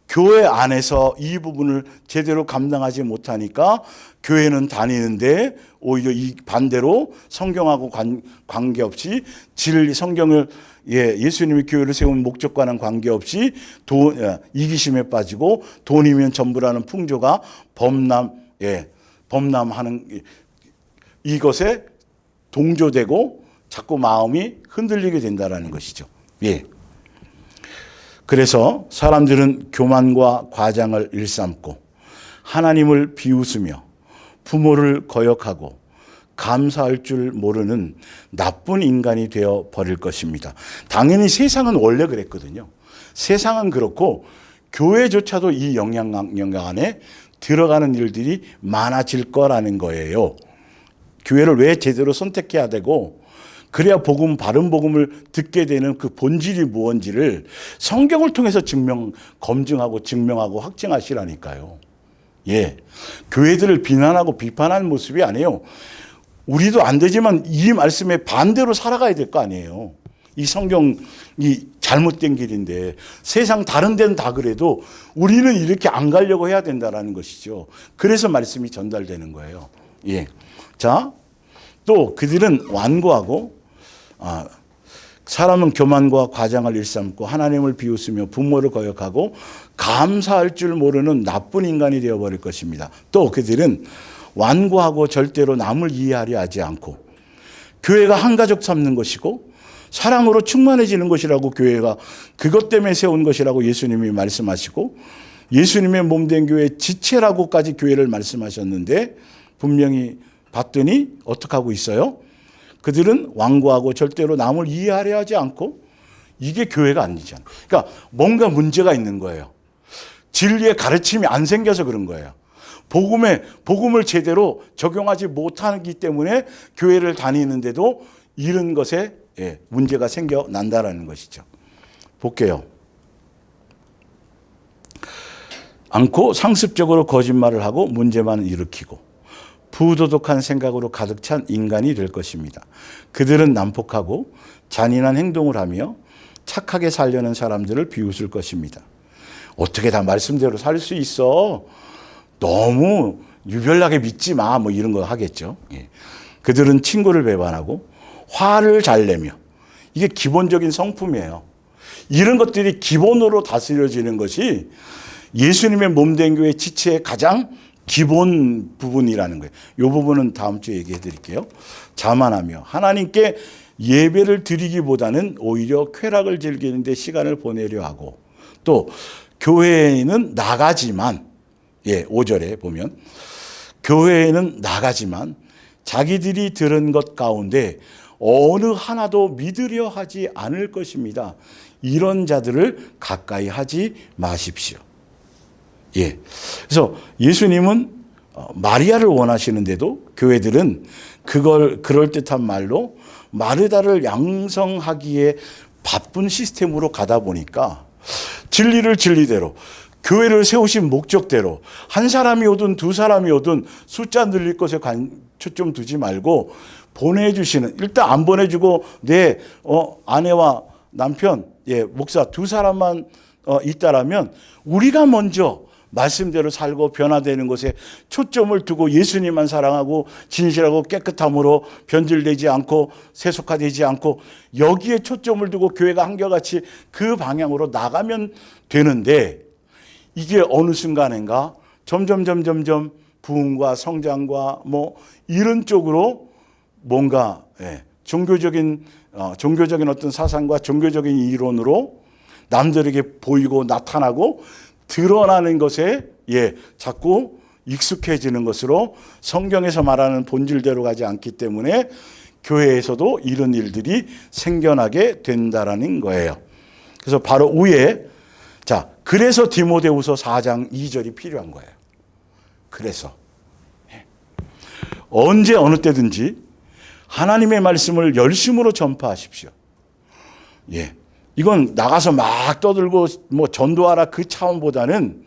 교회 안에서 이 부분을 제대로 감당하지 못하니까 교회는 다니는데 오히려 이 반대로 성경하고 관계없이 진리, 성경을 예수님이 교회를 세운 목적과는 관계없이 이기심에 빠지고 돈이면 전부라는 풍조가 범람하는 이것에 동조되고 자꾸 마음이 흔들리게 된다는 것이죠. 그래서 사람들은 교만과 과장을 일삼고 하나님을 비웃으며 부모를 거역하고 감사할 줄 모르는 나쁜 인간이 되어 버릴 것입니다. 당연히 세상은 원래 그랬거든요. 세상은 그렇고 교회조차도 이 영향 안에 들어가는 일들이 많아질 거라는 거예요. 교회를 왜 제대로 선택해야 되고, 그래야 바른 복음을 듣게 되는 그 본질이 무엇인지를 성경을 통해서 검증하고 증명하고 확증하시라니까요. 교회들을 비난하고 비판하는 모습이 아니에요. 우리도 안 되지만 이 말씀에 반대로 살아가야 될 거 아니에요. 이 성경이 잘못된 길인데 세상 다른 데는 다 그래도 우리는 이렇게 안 가려고 해야 된다는 것이죠. 그래서 말씀이 전달되는 거예요. 자, 또 그들은 완고하고 사람은 교만과 과장을 일삼고 하나님을 비웃으며 부모를 거역하고 감사할 줄 모르는 나쁜 인간이 되어버릴 것입니다. 또 그들은 완고하고 절대로 남을 이해하려 하지 않고, 교회가 한 가족 삼는 것이고 사랑으로 충만해지는 것이라고, 교회가 그것 때문에 세운 것이라고 예수님이 말씀하시고, 예수님의 몸된 교회 지체라고까지 교회를 말씀하셨는데, 분명히 봤더니 어떻게 하고 있어요? 그들은 완고하고 절대로 남을 이해하려 하지 않고, 이게 교회가 아니잖아요. 그러니까 뭔가 문제가 있는 거예요. 진리의 가르침이 안 생겨서 그런 거예요. 복음을 제대로 적용하지 못하기 때문에 교회를 다니는데도 이런 것에 문제가 생겨난다라는 것이죠. 볼게요. 않고 상습적으로 거짓말을 하고 문제만 일으키고 부도덕한 생각으로 가득 찬 인간이 될 것입니다. 그들은 난폭하고 잔인한 행동을 하며 착하게 살려는 사람들을 비웃을 것입니다. 어떻게 다 말씀대로 살 수 있어? 너무 유별나게 믿지 마, 뭐 이런 거 하겠죠. 그들은 친구를 배반하고 화를 잘 내며, 이게 기본적인 성품이에요. 이런 것들이 기본으로 다스려지는 것이 예수님의 몸된 교회 지체의 가장 기본 부분이라는 거예요. 이 부분은 다음 주에 얘기해 드릴게요. 자만하며 하나님께 예배를 드리기보다는 오히려 쾌락을 즐기는 데 시간을 보내려 하고, 또 교회에는 나가지만, 5절에 보면 교회에는 나가지만 자기들이 들은 것 가운데 어느 하나도 믿으려 하지 않을 것입니다. 이런 자들을 가까이 하지 마십시오. 그래서 예수님은 마리아를 원하시는데도 교회들은 그걸 그럴듯한 말로 마르다를 양성하기에 바쁜 시스템으로 가다 보니까 진리를 진리대로, 교회를 세우신 목적대로 한 사람이 오든 두 사람이 오든 숫자 늘릴 것에 초점 두지 말고 보내주시는, 일단 안 보내주고 내 아내와 남편, 목사 두 사람만 있다라면 우리가 먼저 말씀대로 살고 변화되는 것에 초점을 두고 예수님만 사랑하고 진실하고 깨끗함으로 변질되지 않고 세속화되지 않고 여기에 초점을 두고 교회가 한결같이 그 방향으로 나가면 되는데, 이게 어느 순간인가 점점 부흥과 성장과 이런 쪽으로 뭔가 종교적인 어떤 사상과 종교적인 이론으로 남들에게 보이고 나타나고 드러나는 것에 자꾸 익숙해지는 것으로 성경에서 말하는 본질대로 가지 않기 때문에 교회에서도 이런 일들이 생겨나게 된다라는 거예요. 그래서 바로 위에, 그래서 디모데후서 4장 2절이 필요한 거예요. 그래서 언제 어느 때든지 하나님의 말씀을 열심으로 전파하십시오. 이건 나가서 막 떠들고 전도하라 그 차원보다는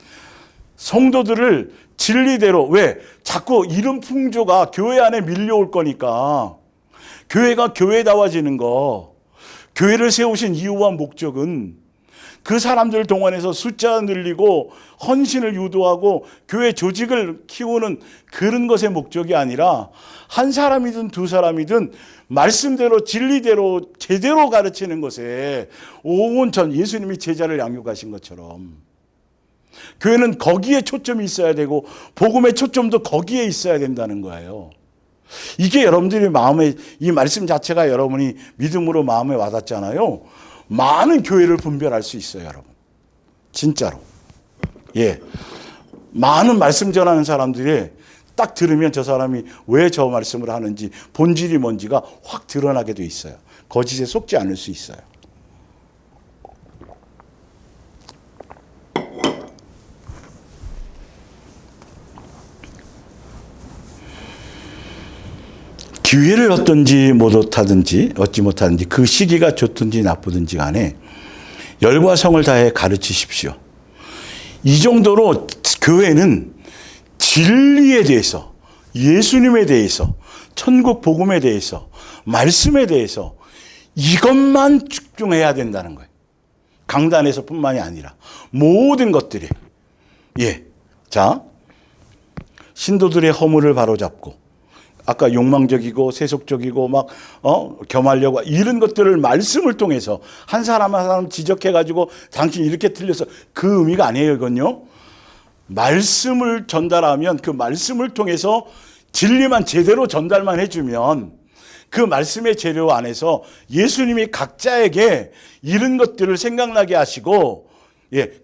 성도들을 진리대로, 왜? 자꾸 이런 풍조가 교회 안에 밀려올 거니까, 교회가 교회다워지는 거, 교회를 세우신 이유와 목적은 그 사람들 동원해서 숫자 늘리고 헌신을 유도하고 교회 조직을 키우는 그런 것의 목적이 아니라 한 사람이든 두 사람이든 말씀대로 진리대로 제대로 가르치는 것에 온전, 예수님이 제자를 양육하신 것처럼 교회는 거기에 초점이 있어야 되고 복음의 초점도 거기에 있어야 된다는 거예요. 이게 여러분들이 마음에, 이 말씀 자체가 여러분이 믿음으로 마음에 와닿잖아요. 많은 교회를 분별할 수 있어요, 여러분. 진짜로. 많은 말씀 전하는 사람들이 딱 들으면 저 사람이 왜 저 말씀을 하는지, 본질이 뭔지가 확 드러나게 돼 있어요. 거짓에 속지 않을 수 있어요. 기회를 얻든지 얻지 못하든지 그 시기가 좋든지 나쁘든지 간에 열과 성을 다해 가르치십시오. 이 정도로 교회는 진리에 대해서, 예수님에 대해서, 천국 복음에 대해서, 말씀에 대해서 이것만 집중해야 된다는 거예요. 강단에서뿐만이 아니라 모든 것들이. 신도들의 허물을 바로잡고, 아까 욕망적이고 세속적이고 겸하려고 이런 것들을 말씀을 통해서 한 사람 한 사람 지적해가지고 당신 이렇게 틀려서, 그 의미가 아니에요. 이건요, 말씀을 전달하면 그 말씀을 통해서 진리만 제대로 전달만 해주면 그 말씀의 재료 안에서 예수님이 각자에게 이런 것들을 생각나게 하시고,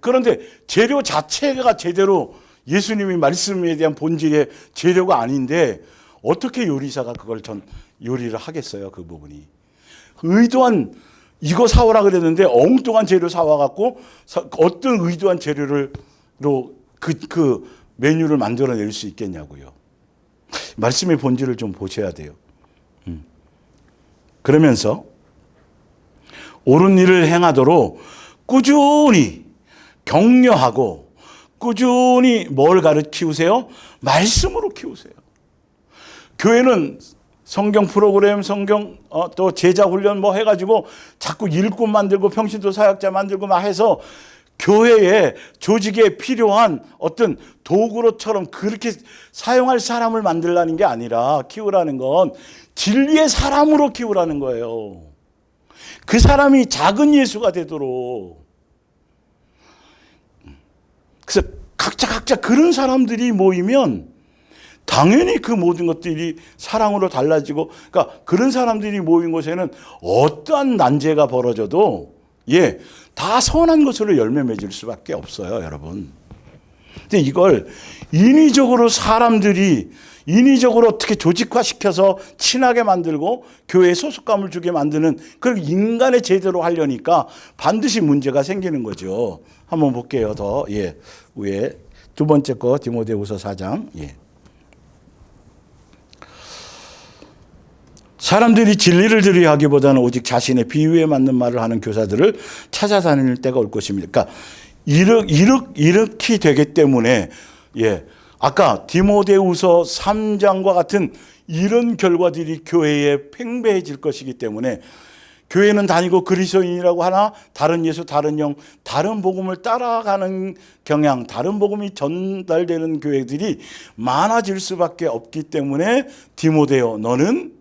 그런데 재료 자체가 제대로 예수님이 말씀에 대한 본질의 재료가 아닌데 어떻게 요리사가 그걸 요리를 하겠어요? 그 부분이. 의도한, 이거 사오라 그랬는데 엉뚱한 재료 사와갖고 어떤 의도한 재료로 그 메뉴를 만들어낼 수 있겠냐고요. 말씀의 본질을 좀 보셔야 돼요. 그러면서 옳은 일을 행하도록 꾸준히 격려하고 꾸준히 뭘 키우세요? 말씀으로 키우세요. 교회는 성경 프로그램, 또 제자 훈련 해가지고 자꾸 일꾼 만들고 평신도 사역자 만들고 해서 교회에 조직에 필요한 어떤 도구로처럼 그렇게 사용할 사람을 만들라는 게 아니라, 키우라는 건 진리의 사람으로 키우라는 거예요. 그 사람이 작은 예수가 되도록. 그래서 각자 그런 사람들이 모이면 당연히 그 모든 것들이 사랑으로 달라지고, 그러니까 그런 사람들이 모인 곳에는 어떠한 난제가 벌어져도 다 선한 것으로 열매 맺을 수밖에 없어요, 여러분. 근데 이걸 인위적으로 사람들이 인위적으로 어떻게 조직화시켜서 친하게 만들고 교회에 소속감을 주게 만드는 그런 인간의 제대로 하려니까 반드시 문제가 생기는 거죠. 한번 볼게요. 더 위에 두 번째 거 디모데후서 4장. 사람들이 진리를 들으려 하기보다는 오직 자신의 비유에 맞는 말을 하는 교사들을 찾아다닐 때가 올 것입니다. 그러니까 이렇게 되기 때문에 아까 디모데후서 3장과 같은 이런 결과들이 교회에 팽배해질 것이기 때문에 교회는 다니고 그리스도인이라고 하나 다른 예수, 다른 영, 다른 복음을 따라가는 경향, 다른 복음이 전달되는 교회들이 많아질 수밖에 없기 때문에 디모데요, 너는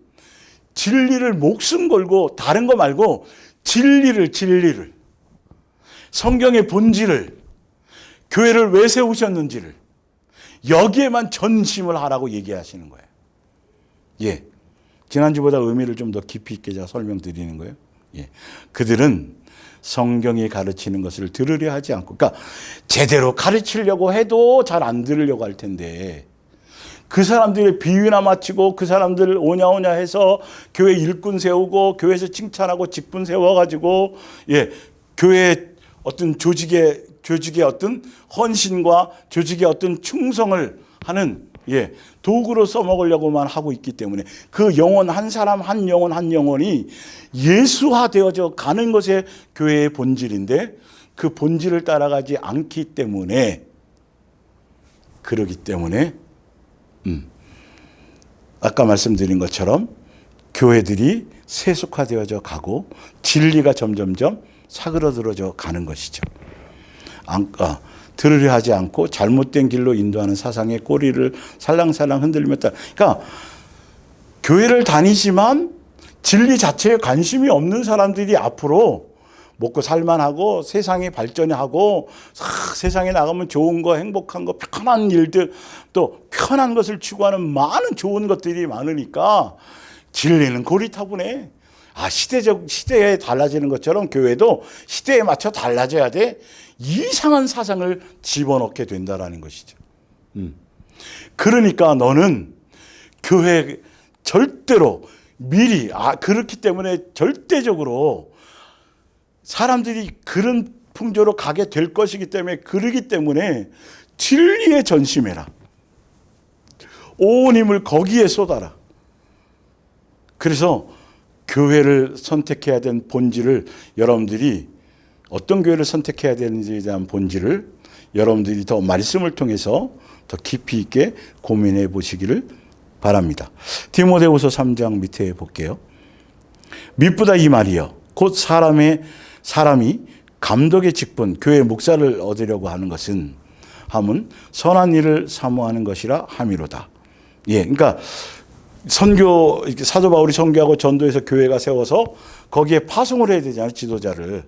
진리를 목숨 걸고 다른 거 말고 진리를 성경의 본질을 교회를 왜 세우셨는지를 여기에만 전심을 하라고 얘기하시는 거예요. 지난주보다 의미를 좀 더 깊이 있게 제가 설명드리는 거예요. 그들은 성경이 가르치는 것을 들으려 하지 않고, 그러니까 제대로 가르치려고 해도 잘 안 들으려고 할 텐데, 그 사람들의 비유나 마치고 그 사람들 오냐오냐 해서 교회 일꾼 세우고 교회에서 칭찬하고 직분 세워가지고 교회 어떤 조직의 어떤 헌신과 조직의 어떤 충성을 하는 도구로 써먹으려고만 하고 있기 때문에 그 영혼 한 사람 한 영혼이 예수화되어져 가는 것이 교회의 본질인데 그 본질을 따라가지 않기 때문에 그러기 때문에 아까 말씀드린 것처럼 교회들이 세속화되어져 가고 진리가 점점점 사그러들어져 가는 것이죠. 들으려 하지 않고 잘못된 길로 인도하는 사상의 꼬리를 살랑살랑 흔들리며 그러니까 교회를 다니지만 진리 자체에 관심이 없는 사람들이 앞으로 먹고 살만하고 세상이 발전하고 세상에 나가면 좋은 거, 행복한 거, 편한 일들, 또 편한 것을 추구하는 많은 좋은 것들이 많으니까 진리는 고리타분해. 시대에 달라지는 것처럼 교회도 시대에 맞춰 달라져야 돼. 이상한 사상을 집어넣게 된다라는 것이죠. 그러니까 너는 교회 절대로 미리 그렇기 때문에 절대적으로 사람들이 그런 풍조로 가게 될 것이기 때문에 그러기 때문에 진리에 전심해라. 온 힘을 거기에 쏟아라. 그래서 교회를 선택해야 되는 본질을 여러분들이 어떤 교회를 선택해야 되는지에 대한 본질을 여러분들이 더 말씀을 통해서 더 깊이 있게 고민해 보시기를 바랍니다. 디모데후서 3장 밑에 볼게요. 미쁘다 이 말이여 곧 사람이 감독의 직분 교회 목사를 얻으려고 하는 것은 함은 선한 일을 사모하는 것이라 함이로다. 그러니까 사도 바울이 선교하고 전도해서 교회가 세워서 거기에 파송을 해야 되잖아요, 지도자를.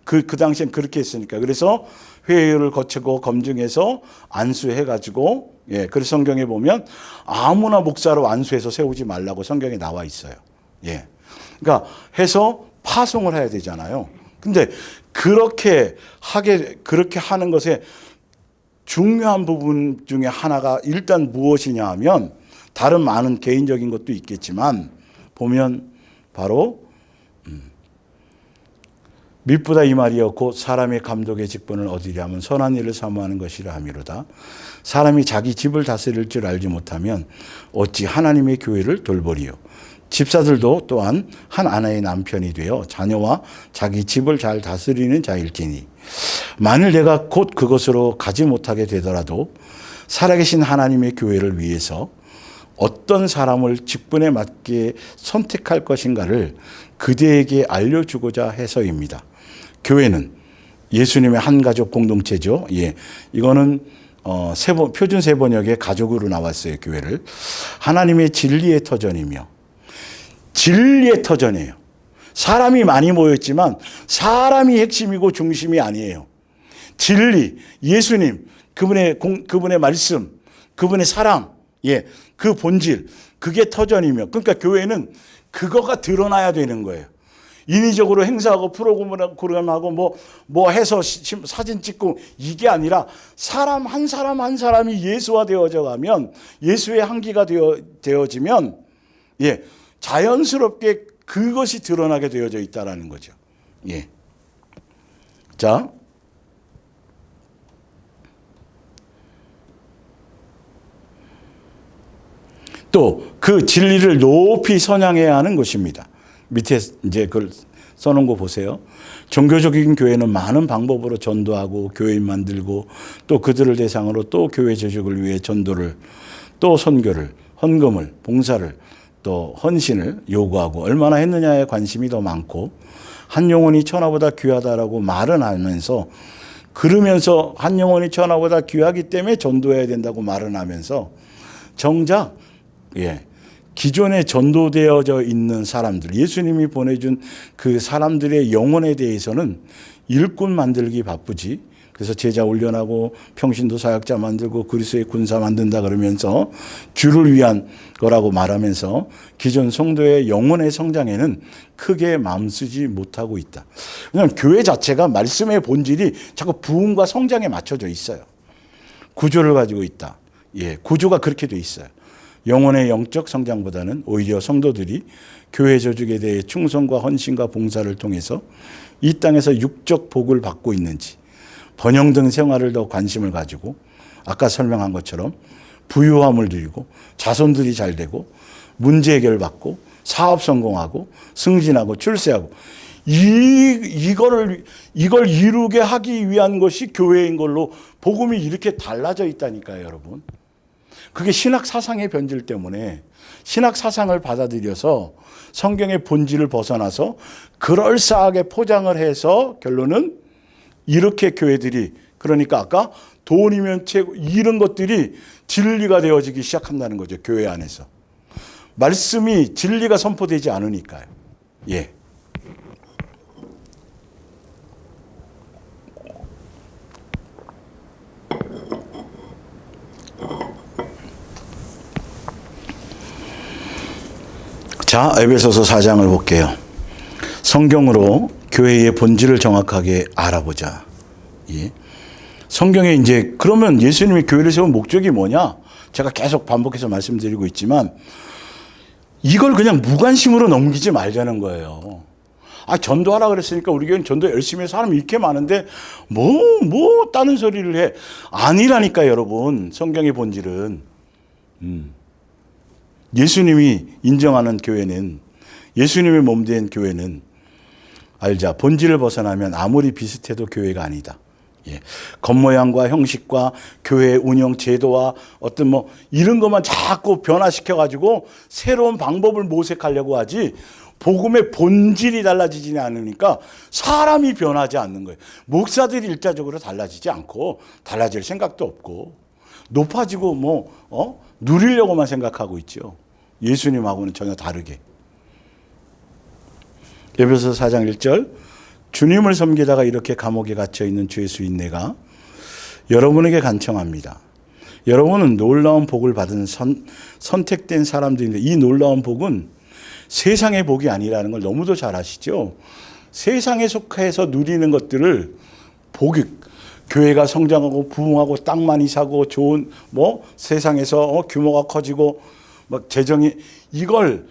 그 당시엔 그렇게 했으니까. 그래서 회의를 거치고 검증해서 안수해가지고, 그래서 성경에 보면 아무나 목사로 안수해서 세우지 말라고 성경에 나와 있어요. 그러니까 해서 파송을 해야 되잖아요. 근데 그렇게 하는 것에 중요한 부분 중에 하나가 일단 무엇이냐 하면 다른 많은 개인적인 것도 있겠지만 보면 바로 미쁘다 이 말이여 곧 사람의 감독의 직분을 얻으려 하면 선한 일을 사모하는 것이라 함이로다. 사람이 자기 집을 다스릴 줄 알지 못하면 어찌 하나님의 교회를 돌보리요. 집사들도 또한 한 아내의 남편이 되어 자녀와 자기 집을 잘 다스리는 자일지니 만일 내가 곧 그것으로 가지 못하게 되더라도 살아계신 하나님의 교회를 위해서 어떤 사람을 직분에 맞게 선택할 것인가를 그대에게 알려주고자 해서입니다. 교회는 예수님의 한 가족 공동체죠. 이거는 표준 세번역의 가족으로 나왔어요. 교회를. 하나님의 진리의 터전이며 진리의 터전이에요. 사람이 많이 모였지만 사람이 핵심이고 중심이 아니에요. 진리, 예수님, 그분의 말씀, 그분의 사랑, 예, 그 본질, 그게 터전이며, 그러니까 교회는 그거가 드러나야 되는 거예요. 인위적으로 행사하고 프로그램하고 뭐 해서 사진 찍고 이게 아니라 사람 한 사람이 예수화 되어져 가면, 예수의 향기가 되어지면, 예, 자연스럽게 그것이 드러나게 되어져 있다라는 거죠. 예. 자. 또 그 진리를 높이 선양해야 하는 것입니다. 밑에 이제 그걸 써놓은 거 보세요. 종교적인 교회는 많은 방법으로 전도하고 교회인 만들고 또 그들을 대상으로 또 교회 조직을 위해 전도를 또 선교를 헌금을 봉사를 또 헌신을 요구하고 얼마나 했느냐에 관심이 더 많고 한 영혼이 천하보다 귀하다라고 말은 하면서 그러면서 한 영혼이 천하보다 귀하기 때문에 전도해야 된다고 말은 하면서 정작 예, 기존에 전도되어져 있는 사람들, 예수님이 보내준 그 사람들의 영혼에 대해서는 일꾼 만들기 바쁘지. 그래서 제자 훈련하고 평신도 사역자 만들고 그리스도의 군사 만든다 그러면서 주를 위한 거라고 말하면서 기존 성도의 영혼의 성장에는 크게 마음 쓰지 못하고 있다. 왜냐하면 교회 자체가 말씀의 본질이 자꾸 부흥과 성장에 맞춰져 있어요. 구조를 가지고 있다. 예, 구조가 그렇게 돼 있어요. 영혼의 영적 성장보다는 오히려 성도들이 교회 조직에 대해 충성과 헌신과 봉사를 통해서 이 땅에서 육적 복을 받고 있는지 번영등 생활을 더 관심을 가지고 아까 설명한 것처럼 부유함을 누리고 자손들이 잘 되고 문제 해결받고 사업 성공하고 승진하고 출세하고 이걸 이루게 하기 위한 것이 교회인 걸로 복음이 이렇게 달라져 있다니까요, 여러분. 그게 신학 사상의 변질 때문에 신학 사상을 받아들여서 성경의 본질을 벗어나서 그럴싸하게 포장을 해서 결론은 이렇게 교회들이 그러니까 아까 돈이면 최고 이런 것들이 진리가 되어지기 시작한다는 거죠. 교회 안에서. 말씀이 진리가 선포되지 않으니까요. 예. 자, 에베소서 4장을 볼게요. 성경으로 교회의 본질을 정확하게 알아보자. 예. 성경에 이제 그러면 예수님이 교회를 세운 목적이 뭐냐? 제가 계속 반복해서 말씀드리고 있지만 이걸 그냥 무관심으로 넘기지 말자는 거예요. 아, 전도하라 그랬으니까 우리 교회는 전도 열심히 해서 사람이 이렇게 많은데 뭐 다른 소리를 해. 아니라니까 여러분. 성경의 본질은. 예수님이 인정하는 교회는 예수님의 몸된 교회는 알자. 본질을 벗어나면 아무리 비슷해도 교회가 아니다. 예. 겉모양과 형식과 교회 운영 제도와 어떤 이런 것만 자꾸 변화시켜 가지고 새로운 방법을 모색하려고 하지 복음의 본질이 달라지지 않으니까 사람이 변하지 않는 거예요. 목사들이 일자적으로 달라지지 않고 달라질 생각도 없고 높아지고 누리려고만 생각하고 있죠. 예수님하고는 전혀 다르게. 에베소서 4장 1절 주님을 섬기다가 이렇게 감옥에 갇혀있는 죄수인 내가 여러분에게 간청합니다. 여러분은 놀라운 복을 받은 선택된 사람들인데 이 놀라운 복은 세상의 복이 아니라는 걸 너무도 잘 아시죠? 세상에 속해서 누리는 것들을 복이 교회가 성장하고 부흥하고 땅 많이 사고 좋은 세상에서 규모가 커지고 재정이 이걸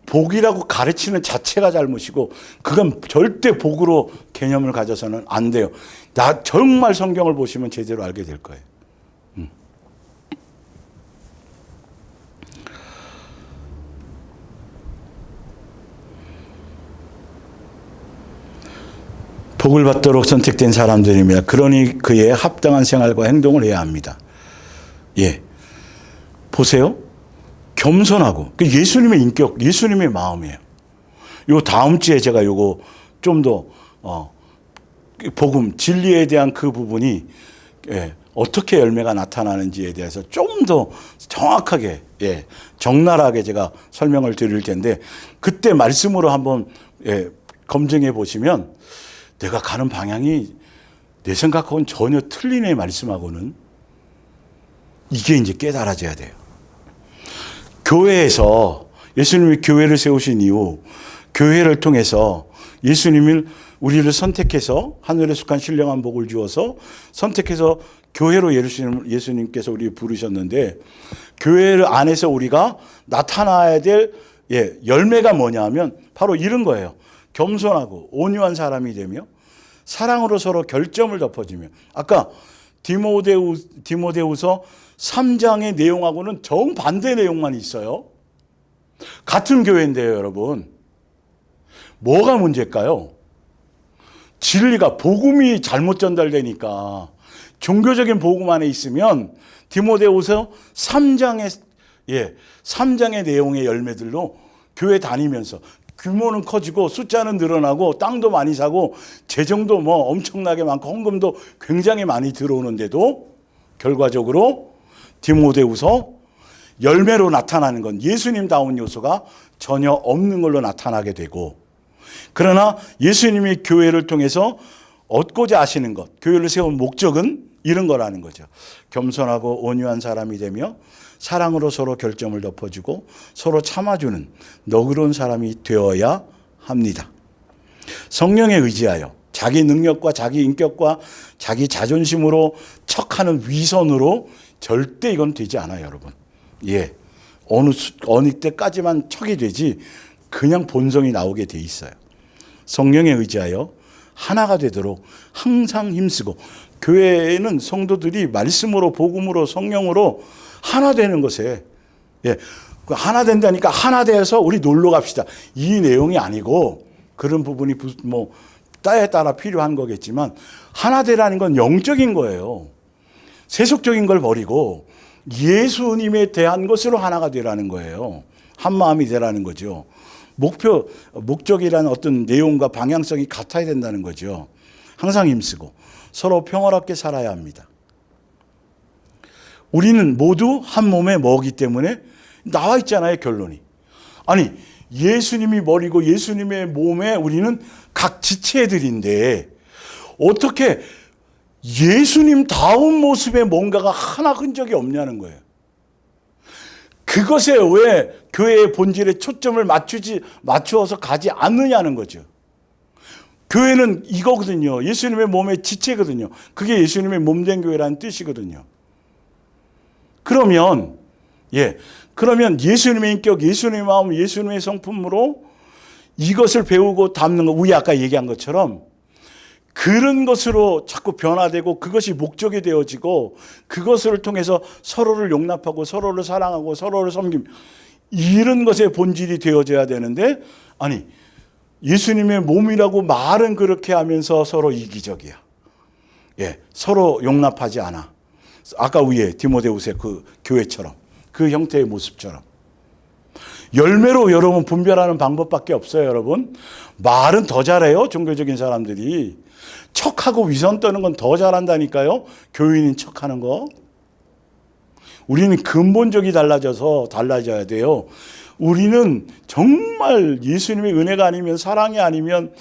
복이라고 가르치는 자체가 잘못이고 그건 절대 복으로 개념을 가져서는 안 돼요. 나 정말 성경을 보시면 제대로 알게 될 거예요. 복을 받도록 선택된 사람들이며 그러니 그에 합당한 생활과 행동을 해야 합니다. 예. 보세요. 겸손하고 예수님의 인격, 예수님의 마음이에요. 요 다음 주에 제가 요거 좀 더 복음 진리에 대한 그 부분이 어떻게 열매가 나타나는지에 대해서 좀 더 정확하게 적나라하게 제가 설명을 드릴 텐데 그때 말씀으로 한번 검증해 보시면 내가 가는 방향이 내 생각하고는 전혀 틀리네 말씀하고는 이게 이제 깨달아져야 돼요. 교회에서 예수님이 교회를 세우신 이후 교회를 통해서 예수님을 우리를 선택해서 하늘에 속한 신령한 복을 주어서 선택해서 교회로 예수님께서 우리를 부르셨는데 교회 안에서 우리가 나타나야 될 열매가 뭐냐 하면 바로 이런 거예요. 겸손하고 온유한 사람이 되며 사랑으로 서로 결점을 덮어주며 아까 디모데후서 3장의 내용하고는 정반대 내용만 있어요. 같은 교회인데요, 여러분. 뭐가 문제일까요? 진리가 복음이 잘못 전달되니까 종교적인 복음 안에 있으면 디모데후서 3장의 3장의 내용의 열매들로 교회 다니면서 규모는 커지고 숫자는 늘어나고 땅도 많이 사고 재정도 뭐 엄청나게 많고 헌금도 굉장히 많이 들어오는데도 결과적으로 디모데후서 열매로 나타나는 건 예수님다운 요소가 전혀 없는 걸로 나타나게 되고 그러나 예수님이 교회를 통해서 얻고자 하시는 것, 교회를 세운 목적은 이런 거라는 거죠. 겸손하고 온유한 사람이 되며 사랑으로 서로 결점을 덮어주고 서로 참아주는 너그러운 사람이 되어야 합니다. 성령에 의지하여 자기 능력과 자기 인격과 자기 자존심으로 척하는 위선으로 절대 이건 되지 않아요, 여러분. 어느 때까지만 척이 되지 그냥 본성이 나오게 돼 있어요. 성령에 의지하여 하나가 되도록 항상 힘쓰고 교회에는 성도들이 말씀으로 복음으로 성령으로 하나 되는 것에 하나 된다니까 하나 되어서 우리 놀러 갑시다. 이 내용이 아니고 그런 부분이 뭐 때에 따라 필요한 거겠지만 하나 되라는 건 영적인 거예요. 세속적인 걸 버리고 예수님에 대한 것으로 하나가 되라는 거예요. 한 마음이 되라는 거죠. 목적이라는 어떤 내용과 방향성이 같아야 된다는 거죠. 항상 힘쓰고 서로 평화롭게 살아야 합니다. 우리는 모두 한 몸의 뭐기 때문에 나와 있잖아요, 결론이. 아니, 예수님이 머리고 예수님의 몸에 우리는 각 지체들인데 어떻게 예수님다운 모습의 뭔가가 하나 흔적이 없냐는 거예요. 그것에 왜 교회의 본질에 초점을 맞추어서 가지 않느냐는 거죠. 교회는 이거거든요. 예수님의 몸의 지체거든요. 그게 예수님의 몸된 교회라는 뜻이거든요. 그러면 예수님의 인격, 예수님의 마음, 예수님의 성품으로 이것을 배우고 담는 거, 우리 아까 얘기한 것처럼 그런 것으로 자꾸 변화되고 그것이 목적이 되어지고 그것을 통해서 서로를 용납하고 서로를 사랑하고 서로를 섬김 이런 것의 본질이 되어져야 되는데 아니 예수님의 몸이라고 말은 그렇게 하면서 서로 이기적이야. 서로 용납하지 않아. 아까 위에 디모데후서 그 교회처럼 그 형태의 모습처럼 열매로 여러분 분별하는 방법밖에 없어요, 여러분. 말은 더 잘해요, 종교적인 사람들이. 척하고 위선 떠는 건 더 잘한다니까요. 교인인 척하는 거. 우리는 근본적이 달라져야 돼요. 우리는 정말 예수님의 은혜가 아니면 사랑이 아니면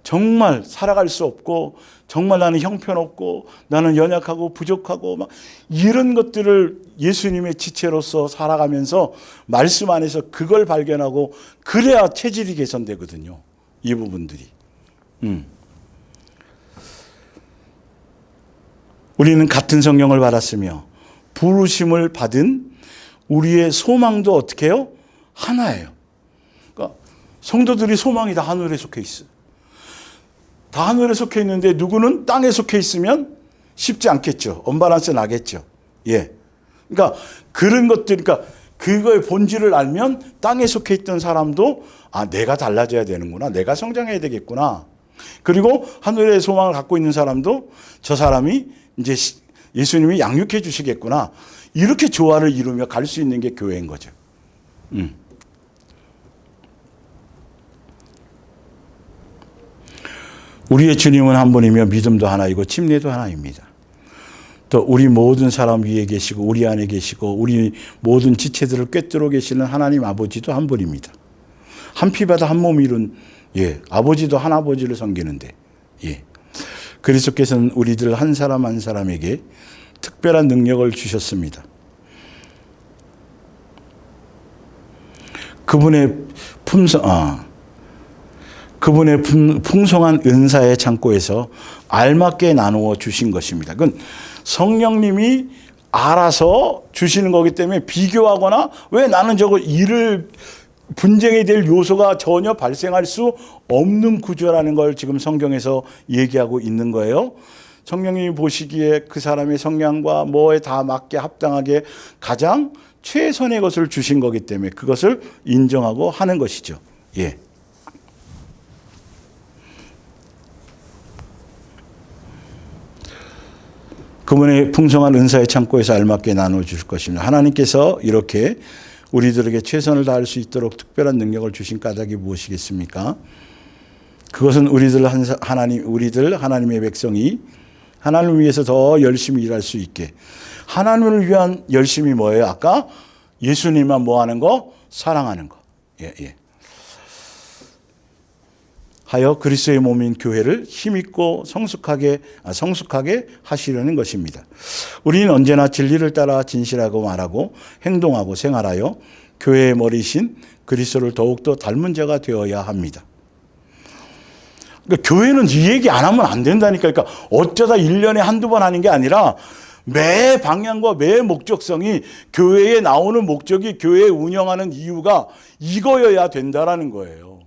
정말 살아갈 수 없고 정말 나는 형편없고 나는 연약하고 부족하고 막 이런 것들을 예수님의 지체로서 살아가면서 말씀 안에서 그걸 발견하고 그래야 체질이 개선되거든요. 이 부분들이. 우리는 같은 성령을 받았으며 부르심을 받은 우리의 소망도 어떻게 해요? 하나예요. 그러니까 성도들이 소망이 다 하늘에 속해 있어요. 다 하늘에 속해 있는데 누구는 땅에 속해 있으면 쉽지 않겠죠. 언밸런스 나겠죠. 그러니까 그런 것들, 그러니까 그거의 본질을 알면 땅에 속해 있던 사람도 내가 달라져야 되는구나. 내가 성장해야 되겠구나. 그리고 하늘의 소망을 갖고 있는 사람도 저 사람이 이제 예수님이 양육해 주시겠구나. 이렇게 조화를 이루며 갈 수 있는 게 교회인 거죠. 우리의 주님은 한 분이며 믿음도 하나이고 침례도 하나입니다. 또 우리 모든 사람 위에 계시고 우리 안에 계시고 우리 모든 지체들을 꿰뚫어 계시는 하나님 아버지도 한 분입니다. 한 피바다 한 몸 이룬 아버지도 한 아버지를 섬기는데 그리스도께서는 우리들 한 사람 한 사람에게 특별한 능력을 주셨습니다. 그분의 풍성한 은사의 창고에서 알맞게 나누어 주신 것입니다. 그건 성령님이 알아서 주시는 거기 때문에 비교하거나 왜 나는 저거 일을 분쟁이 될 요소가 전혀 발생할 수 없는 구조라는 걸 지금 성경에서 얘기하고 있는 거예요. 성령님이 보시기에 그 사람의 성향과 뭐에 다 맞게 합당하게 가장 최선의 것을 주신 거기 때문에 그것을 인정하고 하는 것이죠. 예. 그분의 풍성한 은사의 창고에서 알맞게 나누어 주실 것입니다. 하나님께서 이렇게 우리들에게 최선을 다할 수 있도록 특별한 능력을 주신 까닭이 무엇이겠습니까? 그것은 우리들 하나님의 백성이 하나님을 위해서 더 열심히 일할 수 있게, 하나님을 위한 열심이 뭐예요? 아까 예수님만 뭐 하는 거? 사랑하는 거. 예. 하여 그리스도의 몸인 교회를 힘있고 성숙하게 하시려는 것입니다. 우리는 언제나 진리를 따라 진실하고 말하고 행동하고 생활하여 교회의 머리신 그리스도를 더욱더 닮은 자가 되어야 합니다. 그러니까 교회는 이 얘기 안 하면 안 된다니까. 그러니까 어쩌다 1년에 한두 번 하는 게 아니라 매 방향과 매 목적성이, 교회에 나오는 목적이, 교회 운영하는 이유가 이거여야 된다라는 거예요.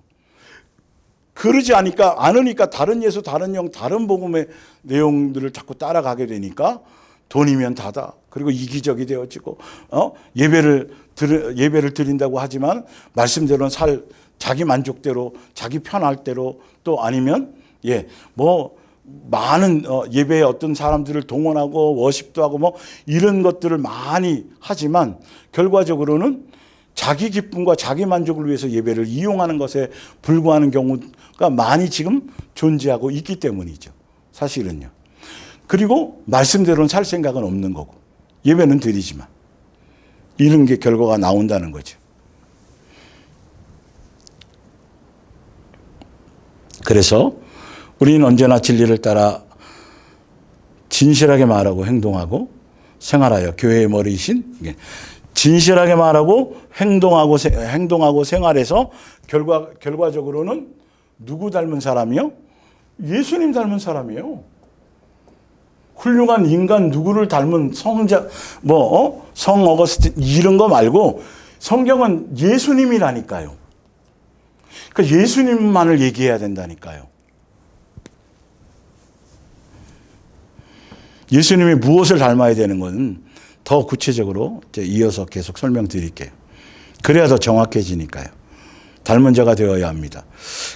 그러지 않으니까 다른 예수, 다른 영, 다른 복음의 내용들을 자꾸 따라가게 되니까 돈이면 다다. 그리고 이기적이 되어지고, 예배를 드린다고 하지만 말씀대로는 자기 만족대로, 자기 편할 대로, 또 아니면 많은 예배에 어떤 사람들을 동원하고 워십도 하고 뭐 이런 것들을 많이 하지만 결과적으로는 자기 기쁨과 자기 만족을 위해서 예배를 이용하는 것에 불과하는 경우가 많이 지금 존재하고 있기 때문이죠. 사실은요. 그리고 말씀대로는 살 생각은 없는 거고 예배는 드리지만 이런 게 결과가 나온다는 거죠. 그래서 우리는 언제나 진리를 따라 진실하게 말하고 행동하고 생활하여 교회의 머리이신, 진실하게 말하고 행동하고 생활해서 결과적으로는 누구 닮은 사람이요? 예수님 닮은 사람이에요. 훌륭한 인간 누구를 닮은 성 어거스틴 이런 거 말고 성경은 예수님이라니까요. 그러니까 예수님만을 얘기해야 된다니까요. 예수님이 무엇을 닮아야 되는 건 더 구체적으로 이어서 계속 설명드릴게요. 그래야 더 정확해지니까요. 닮은 자가 되어야 합니다.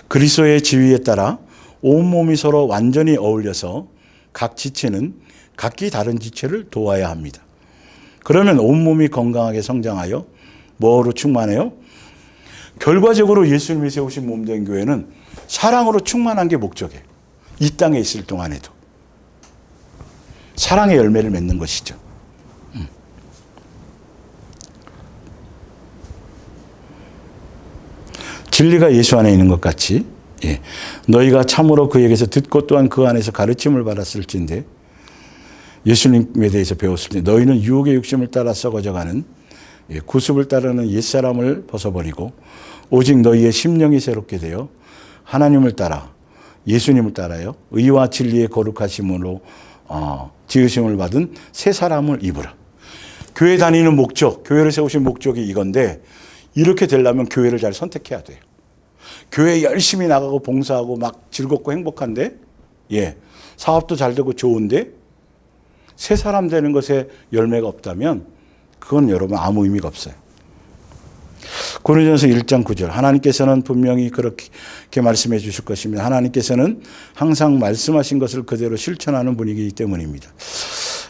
그리스도의 지위에 따라 온몸이 서로 완전히 어울려서 각 지체는 각기 다른 지체를 도와야 합니다. 그러면 온몸이 건강하게 성장하여 뭐로 충만해요? 결과적으로 예수님이 세우신 몸된 교회는 사랑으로 충만한 게 목적이에요. 이 땅에 있을 동안에도. 사랑의 열매를 맺는 것이죠. 진리가 예수 안에 있는 것 같이 너희가 참으로 그에게서 듣고 또한 그 안에서 가르침을 받았을진데 예수님에 대해서 배웠을 때 너희는 유혹의 욕심을 따라 썩어져가는 구습을 따르는 옛사람을 벗어버리고 오직 너희의 심령이 새롭게 되어 하나님을 따라 예수님을 따라요 의와 진리의 거룩하심으로 지으심을 받은 새 사람을 입으라. 교회 다니는 목적, 교회를 세우신 목적이 이건데 이렇게 되려면 교회를 잘 선택해야 돼요. 교회 열심히 나가고 봉사하고 막 즐겁고 행복한데 사업도 잘 되고 좋은데 새 사람 되는 것에 열매가 없다면 그건 여러분 아무 의미가 없어요. 고린도전서 1장 9절 하나님께서는 분명히 그렇게 말씀해 주실 것입니다. 하나님께서는 항상 말씀하신 것을 그대로 실천하는 분이기 때문입니다.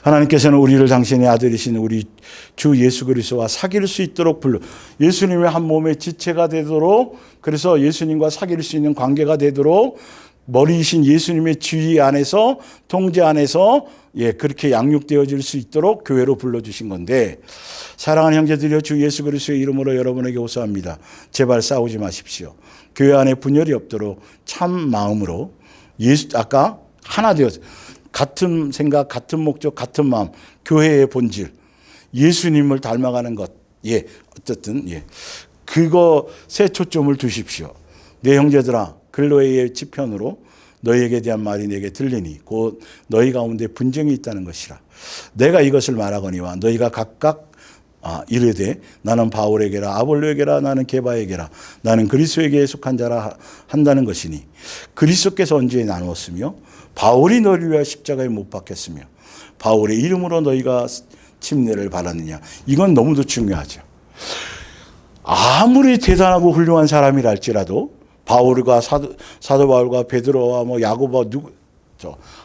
하나님께서는 우리를 당신의 아들이신 우리 주 예수 그리스도와 사귈 수 있도록 예수님의 한 몸의 지체가 되도록, 그래서 예수님과 사귈 수 있는 관계가 되도록 머리이신 예수님의 지위 안에서, 통제 안에서 그렇게 양육되어질 수 있도록 교회로 불러주신 건데, 사랑하는 형제들이여, 주 예수 그리스도의 이름으로 여러분에게 호소합니다. 제발 싸우지 마십시오. 교회 안에 분열이 없도록 참 마음으로 아까 하나 되어서 같은 생각, 같은 목적, 같은 마음, 교회의 본질, 예수님을 닮아가는 것. 예, 어쨌든 예, 그것에 초점을 두십시오. 내 형제들아, 글로의 지편으로 너희에게 대한 말이 내게 들리니 곧 너희 가운데 분쟁이 있다는 것이라. 내가 이것을 말하거니와 너희가 각각 이르되 나는 바울에게라 아볼로에게라 나는 게바에게라 나는 그리스도에게 속한 자라 한다는 것이니 그리스도께서 언제 나누었으며 바울이 너희를 위하여 십자가에 못 박혔으며 바울의 이름으로 너희가 침례를 받았느냐. 이건 너무도 중요하죠. 아무리 대단하고 훌륭한 사람이라 할지라도 바울과 사도 바울과 베드로와 뭐 야고보 누구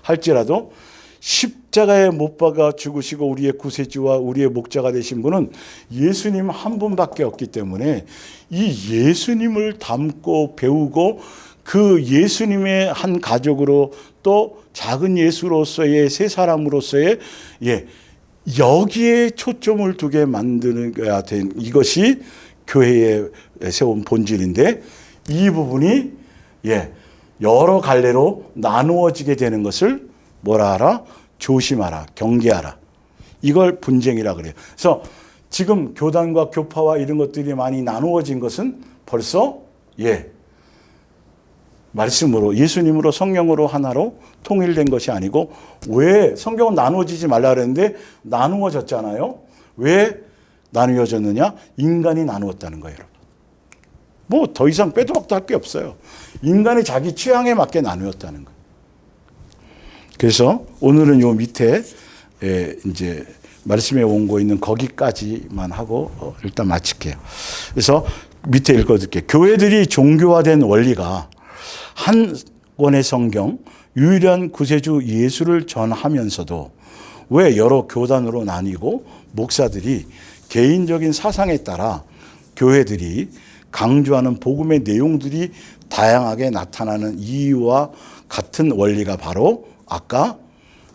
할지라도 십자가에 못 박아 죽으시고 우리의 구세주와 우리의 목자가 되신 분은 예수님 한 분밖에 없기 때문에 이 예수님을 닮고 배우고 그 예수님의 한 가족으로 또 작은 예수로서의 세 사람으로서의 여기에 초점을 두게 만드는 된 이것이 교회에 세운 본질인데 이 부분이 여러 갈래로 나누어지게 되는 것을 뭐라 하라? 조심하라, 경계하라. 이걸 분쟁이라 그래요. 그래서 지금 교단과 교파와 이런 것들이 많이 나누어진 것은 벌써 말씀으로 예수님으로 성령으로 하나로 통일된 것이 아니고 왜 성경은 나누어지지 말라 그랬는데 나누어졌잖아요. 왜 나누어졌느냐? 인간이 나누었다는 거예요. 뭐 더 이상 빼도 박도 할 게 없어요. 인간이 자기 취향에 맞게 나누었다는 거예요. 그래서 오늘은 요 밑에 이제 말씀에 원고 있는 거기까지만 하고 일단 마칠게요. 그래서 밑에 읽어드릴게요. 교회들이 종교화된 원리가 한 권의 성경, 유일한 구세주 예수를 전하면서도 왜 여러 교단으로 나뉘고 목사들이 개인적인 사상에 따라 교회들이 강조하는 복음의 내용들이 다양하게 나타나는 이유와 같은 원리가 바로 아까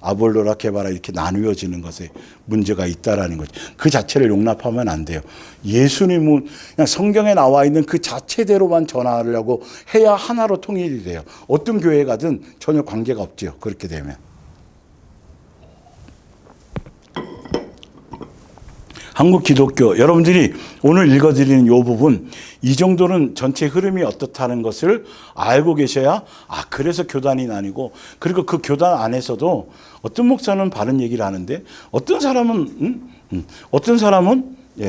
아볼로라 게바라 이렇게 나누어지는 것에 문제가 있다라는 거죠. 그 자체를 용납하면 안 돼요. 예수님은 그냥 성경에 나와 있는 그 자체대로만 전하려고 해야 하나로 통일이 돼요. 어떤 교회 가든 전혀 관계가 없죠. 그렇게 되면. 한국 기독교 여러분들이 오늘 읽어드리는 이 부분 이 정도는 전체 흐름이 어떻다는 것을 알고 계셔야 그래서 교단이 나뉘고 그리고 그 교단 안에서도 어떤 목사는 바른 얘기를 하는데 어떤 사람은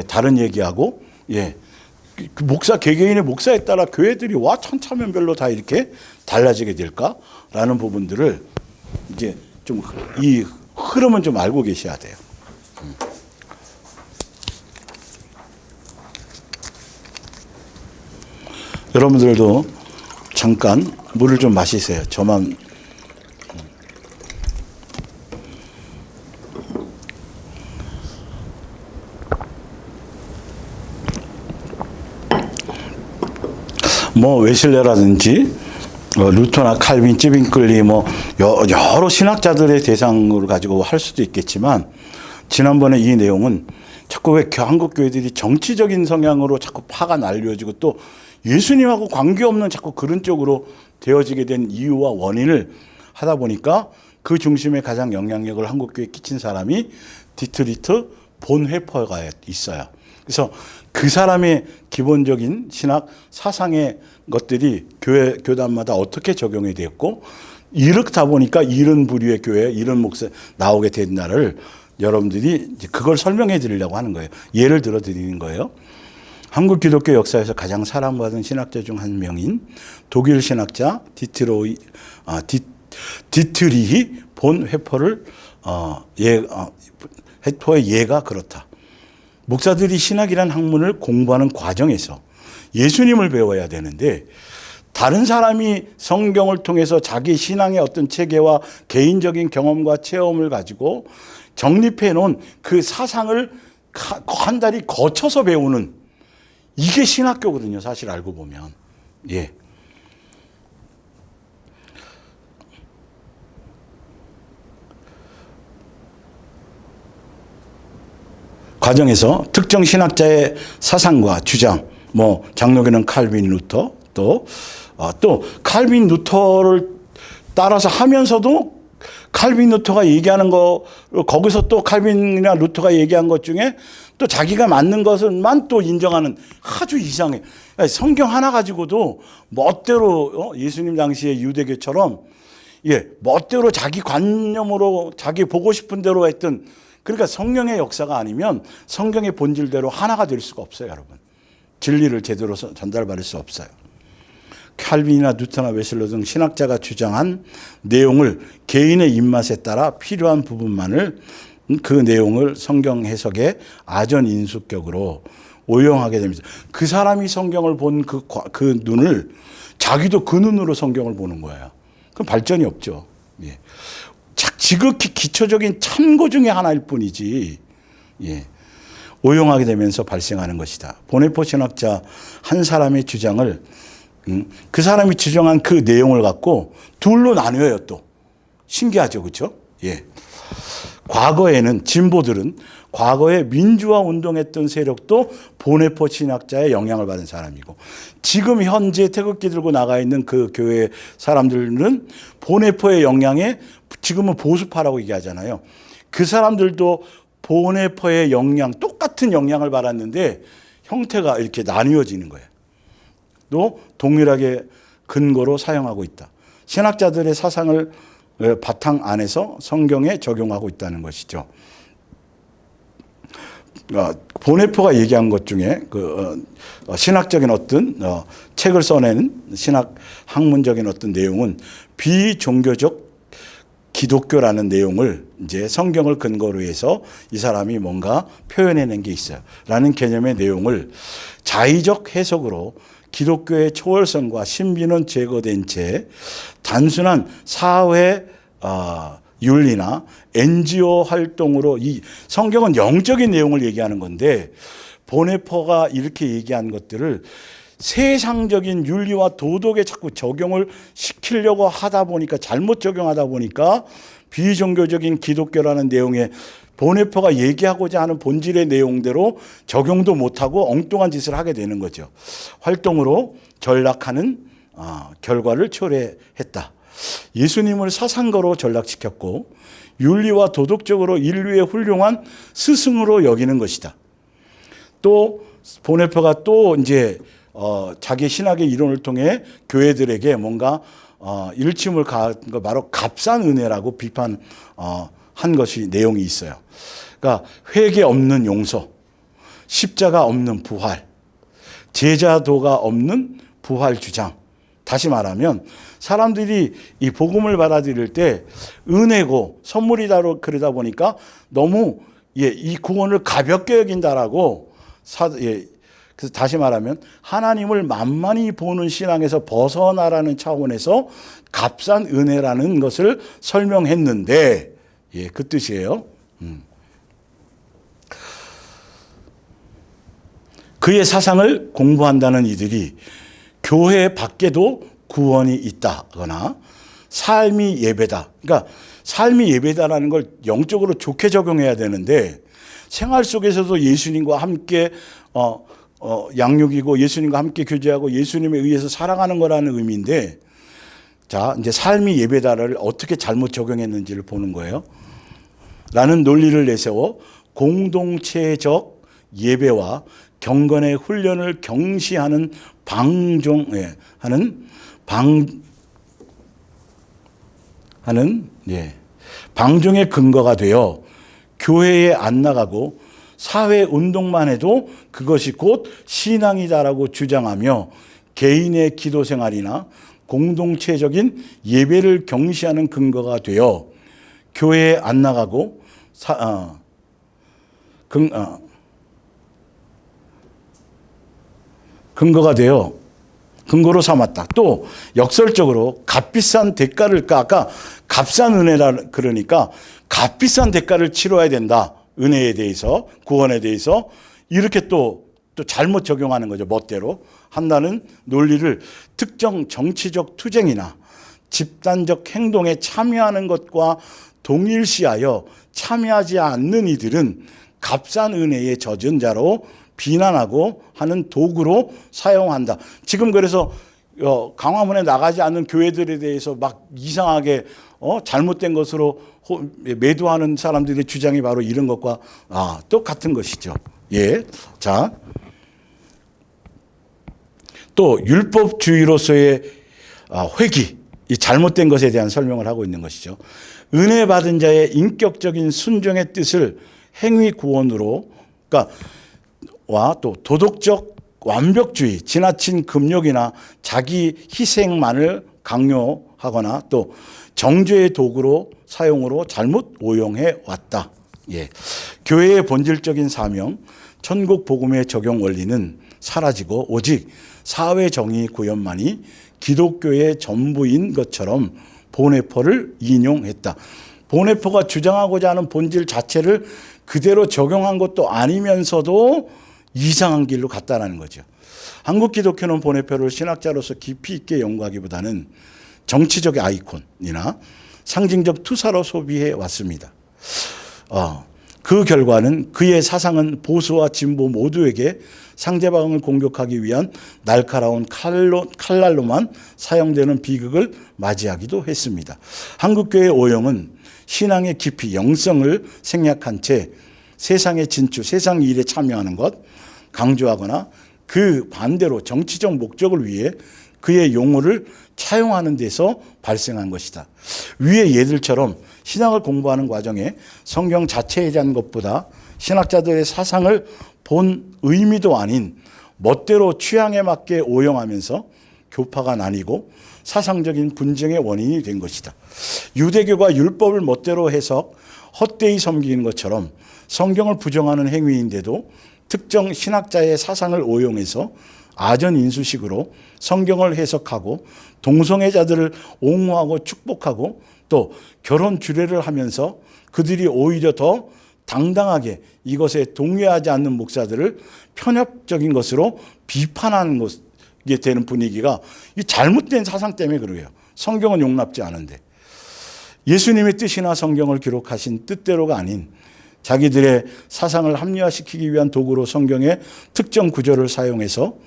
다른 얘기하고 그 목사 개개인의 목사에 따라 교회들이 와 천차만별로 다 이렇게 달라지게 될까라는 부분들을 이제 좀 이 흐름은 좀 알고 계셔야 돼요. 여러분들도 잠깐 물을 좀 마시세요. 저만. 뭐 웨슬레라든지 루터나 칼빈, 찌빙클리 뭐 여러 신학자들의 대상으로 가지고 할 수도 있겠지만 지난번에 이 내용은 자꾸 왜 한국 교회들이 정치적인 성향으로 자꾸 파가 날려지고 또 예수님하고 관계없는 자꾸 그런 쪽으로 되어지게 된 이유와 원인을 하다 보니까 그 중심에 가장 영향력을 한국교회에 끼친 사람이 디트리트 본 회퍼가 있어요. 그래서 그 사람의 기본적인 신학 사상의 것들이 교단마다 어떻게 적용이 되었고 이렇다 보니까 이런 부류의 교회, 이런 목사 나오게 된 날을 여러분들이 이제 그걸 설명해 드리려고 하는 거예요. 예를 들어 드리는 거예요. 한국 기독교 역사에서 가장 사랑받은 신학자 중 한 명인 독일 신학자 디트리히 본 회퍼를 회퍼의 예가 그렇다. 목사들이 신학이라는 학문을 공부하는 과정에서 예수님을 배워야 되는데 다른 사람이 성경을 통해서 자기 신앙의 어떤 체계와 개인적인 경험과 체험을 가지고 정립해 놓은 그 사상을 한 달이 거쳐서 배우는 이게 신학교거든요. 사실 알고 보면. 과정에서 특정 신학자의 사상과 주장, 뭐 장로교는 칼빈 루터, 또 칼빈 루터를 따라서 하면서도 칼빈 루터가 얘기하는 거, 거기서 또 칼빈이나 루터가 얘기한 것 중에 또 자기가 맞는 것을만 또 인정하는 아주 이상해. 성경 하나 가지고도 멋대로 예수님 당시의 유대교처럼 멋대로 자기 관념으로 자기 보고 싶은 대로 했던, 그러니까 성령의 역사가 아니면 성경의 본질대로 하나가 될 수가 없어요, 여러분. 진리를 제대로 전달받을 수 없어요. 칼빈이나 루터나 웨슬러 등 신학자가 주장한 내용을 개인의 입맛에 따라 필요한 부분만을 그 내용을 성경 해석에 아전인수격으로 오용하게 됩니다. 그 사람이 성경을 본 그 눈을 자기도 그 눈으로 성경을 보는 거예요. 그럼 발전이 없죠. 예. 지극히 기초적인 참고 중에 하나일 뿐이지, 오용하게 되면서 발생하는 것이다. 보네포 신학자 한 사람의 주장을 그 사람이 주장한 그 내용을 갖고 둘로 나뉘어요. 또 신기하죠, 그렇죠? 과거에는 진보들은 과거에 민주화 운동했던 세력도 보네포 신학자의 영향을 받은 사람이고, 지금 현재 태극기 들고 나가 있는 그 교회 사람들은 보네포의 영향에, 지금은 보수파라고 얘기하잖아요. 그 사람들도 보네포의 영향, 똑같은 영향을 받았는데 형태가 이렇게 나뉘어지는 거예요. 또 동일하게 근거로 사용하고 있다. 신학자들의 사상을 바탕 안에서 성경에 적용하고 있다는 것이죠. 보네포가 얘기한 것 중에 신학적인 어떤 책을 써낸 신학 학문적인 어떤 내용은 비종교적 기독교라는 내용을 이제 성경을 근거로 해서 이 사람이 뭔가 표현해낸 게 있어요. 라는 개념의 내용을 자의적 해석으로 기독교의 초월성과 신비는 제거된 채 단순한 사회 윤리나 NGO 활동으로, 이 성경은 영적인 내용을 얘기하는 건데 보네포가 이렇게 얘기한 것들을 세상적인 윤리와 도덕에 자꾸 적용을 시키려고 하다 보니까, 잘못 적용하다 보니까 비종교적인 기독교라는 내용에 보네포가 얘기하고자 하는 본질의 내용대로 적용도 못하고 엉뚱한 짓을 하게 되는 거죠. 활동으로 전락하는 결과를 초래했다. 예수님을 사상가로 전락시켰고 윤리와 도덕적으로 인류의 훌륭한 스승으로 여기는 것이다. 또 보네포가 또 이제 자기 신학의 이론을 통해 교회들에게 뭔가 일침을 가한 거, 바로 값싼 은혜라고 비판한 것이 내용이 있어요. 그러니까 회개 없는 용서, 십자가 없는 부활, 제자도가 없는 부활 주장. 다시 말하면 사람들이 이 복음을 받아들일 때 은혜고 선물이다 그러다 보니까 너무 이 구원을 가볍게 여긴다라고, 그래서 다시 말하면 하나님을 만만히 보는 신앙에서 벗어나라는 차원에서 값싼 은혜라는 것을 설명했는데, 그 뜻이에요. 그의 사상을 공부한다는 이들이 교회 밖에도 구원이 있다거나 삶이 예배다. 그러니까 삶이 예배다라는 걸 영적으로 좋게 적용해야 되는데, 생활 속에서도 예수님과 함께 양육이고 예수님과 함께 교제하고 예수님에 의해서 살아가는 거라는 의미인데, 자, 이제 삶이 예배다를 어떻게 잘못 적용했는지를 보는 거예요. 라는 논리를 내세워 공동체적 예배와 경건의 훈련을 경시하는 방종의 근거가 되어 교회에 안 나가고 사회 운동만 해도 그것이 곧 신앙이다라고 주장하며 개인의 기도 생활이나 공동체적인 예배를 경시하는 근거가 되어 교회에 안 나가고 근거가 되어 근거로 삼았다. 또 역설적으로 값비싼 대가를, 아까 값싼 은혜라 그러니까 값비싼 대가를 치러야 된다. 은혜에 대해서, 구원에 대해서 이렇게 또 잘못 적용하는 거죠. 멋대로 한다는 논리를 특정 정치적 투쟁이나 집단적 행동에 참여하는 것과 동일시하여 참여하지 않는 이들은 값싼 은혜의 젖은 자로 비난하고 하는 도구로 사용한다. 지금 그래서 강화문에 나가지 않는 교회들에 대해서 막 이상하게 잘못된 것으로 매도하는 사람들의 주장이 바로 이런 것과 똑같은 것이죠. 예. 자, 또 율법주의로서의 회귀, 이 잘못된 것에 대한 설명을 하고 있는 것이죠. 은혜 받은 자의 인격적인 순종의 뜻을 행위 구원으로, 그러니까 또 도덕적 완벽주의, 지나친 금욕이나 자기 희생만을 강요하거나 또 정죄의 도구로 사용으로 잘못 오용해 왔다. 예. 교회의 본질적인 사명, 천국 복음의 적용 원리는 사라지고 오직 사회 정의 구현만이 기독교의 전부인 것처럼 보네포를 인용했다. 보네포가 주장하고자 하는 본질 자체를 그대로 적용한 것도 아니면서도 이상한 길로 갔다라는 거죠. 한국 기독교는 보네포를 신학자로서 깊이 있게 연구하기보다는 정치적 아이콘이나 상징적 투사로 소비해 왔습니다. 그 결과는 그의 사상은 보수와 진보 모두에게 상대방을 공격하기 위한 날카로운 칼날로만 사용되는 비극을 맞이하기도 했습니다. 한국교회의 오용은 신앙의 깊이, 영성을 생략한 채 세상의 진출, 세상 일에 참여하는 것, 강조하거나 그 반대로 정치적 목적을 위해 그의 용어를 차용하는 데서 발생한 것이다. 위의 예들처럼 신학을 공부하는 과정에 성경 자체에 대한 것보다 신학자들의 사상을 본 의미도 아닌 멋대로 취향에 맞게 오용하면서 교파가 나뉘고 사상적인 분쟁의 원인이 된 것이다. 유대교가 율법을 멋대로 해석, 헛되이 섬기는 것처럼 성경을 부정하는 행위인데도 특정 신학자의 사상을 오용해서 아전인수식으로 성경을 해석하고 동성애자들을 옹호하고 축복하고 또 결혼 주례를 하면서 그들이 오히려 더 당당하게 이것에 동의하지 않는 목사들을 편협적인 것으로 비판하는 것이 되는 분위기가 이 잘못된 사상 때문에 그래요. 성경은 용납지 않은데. 예수님의 뜻이나 성경을 기록하신 뜻대로가 아닌 자기들의 사상을 합리화시키기 위한 도구로 성경의 특정 구절을 사용해서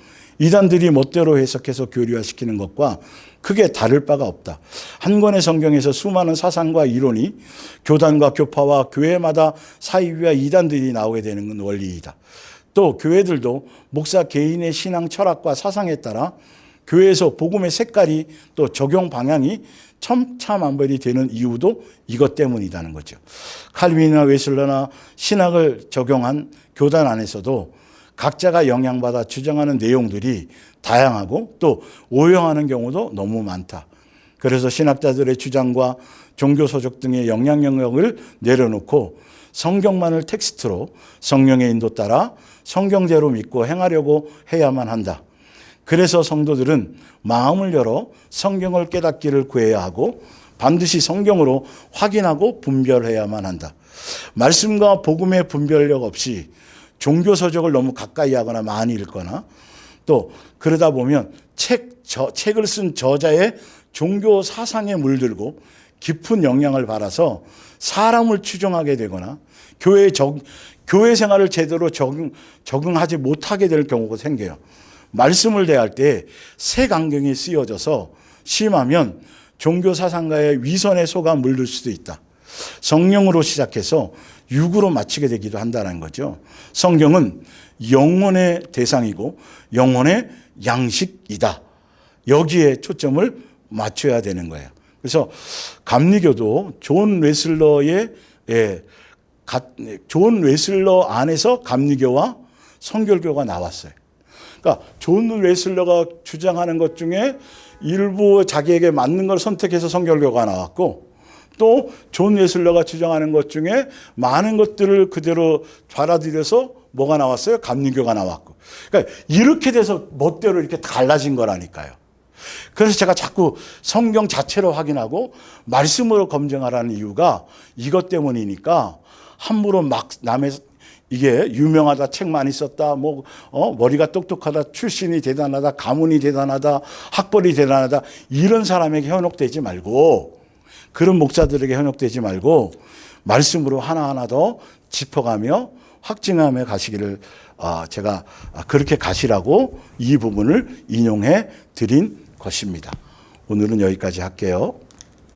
이단들이 멋대로 해석해서 교리화시키는 것과 크게 다를 바가 없다. 한 권의 성경에서 수많은 사상과 이론이 교단과 교파와 교회마다 사이비와 이단들이 나오게 되는 건 원리이다. 또 교회들도 목사 개인의 신앙 철학과 사상에 따라 교회에서 복음의 색깔이 또 적용 방향이 천차만별이 되는 이유도 이것 때문이라는 거죠. 칼빈이나 웨슬러나 신학을 적용한 교단 안에서도 각자가 영향받아 주장하는 내용들이 다양하고 또 오용하는 경우도 너무 많다. 그래서 신학자들의 주장과 종교서적 등의 영향 영역을 내려놓고 성경만을 텍스트로 성령의 인도 따라 성경대로 믿고 행하려고 해야만 한다. 그래서 성도들은 마음을 열어 성경을 깨닫기를 구해야 하고 반드시 성경으로 확인하고 분별해야만 한다. 말씀과 복음의 분별력 없이 종교서적을 너무 가까이 하거나 많이 읽거나 또 그러다 보면 책을 쓴 저자의 종교 사상에 물들고 깊은 영향을 받아서 사람을 추종하게 되거나 교회 생활을 제대로 적응하지 못하게 될 경우가 생겨요. 말씀을 대할 때 새 강경이 쓰여져서 심하면 종교 사상가의 위선에 속아 물들 수도 있다. 성령으로 시작해서 육으로 마치게 되기도 한다는 거죠. 성경은 영혼의 대상이고 영혼의 양식이다. 여기에 초점을 맞춰야 되는 거예요. 그래서 감리교도 존 웨슬러 안에서 감리교와 성결교가 나왔어요. 그러니까 존 웨슬러가 주장하는 것 중에 일부 자기에게 맞는 걸 선택해서 성결교가 나왔고 또 존 웨슬러가 주장하는 것 중에 많은 것들을 그대로 받아들여서 뭐가 나왔어요? 감리교가 나왔고. 그러니까 이렇게 돼서 멋대로 이렇게 갈라진 거라니까요. 그래서 제가 자꾸 성경 자체로 확인하고 말씀으로 검증하라는 이유가 이것 때문이니까 함부로 막 남의 이게 유명하다, 책 많이 썼다, 머리가 똑똑하다, 출신이 대단하다, 가문이 대단하다, 학벌이 대단하다 이런 사람에게 현혹되지 말고 그런 목사들에게 현혹되지 말고 말씀으로 하나하나 더 짚어가며 확증하며 가시기를 제가 그렇게 가시라고 이 부분을 인용해 드린 것입니다. 오늘은 여기까지 할게요.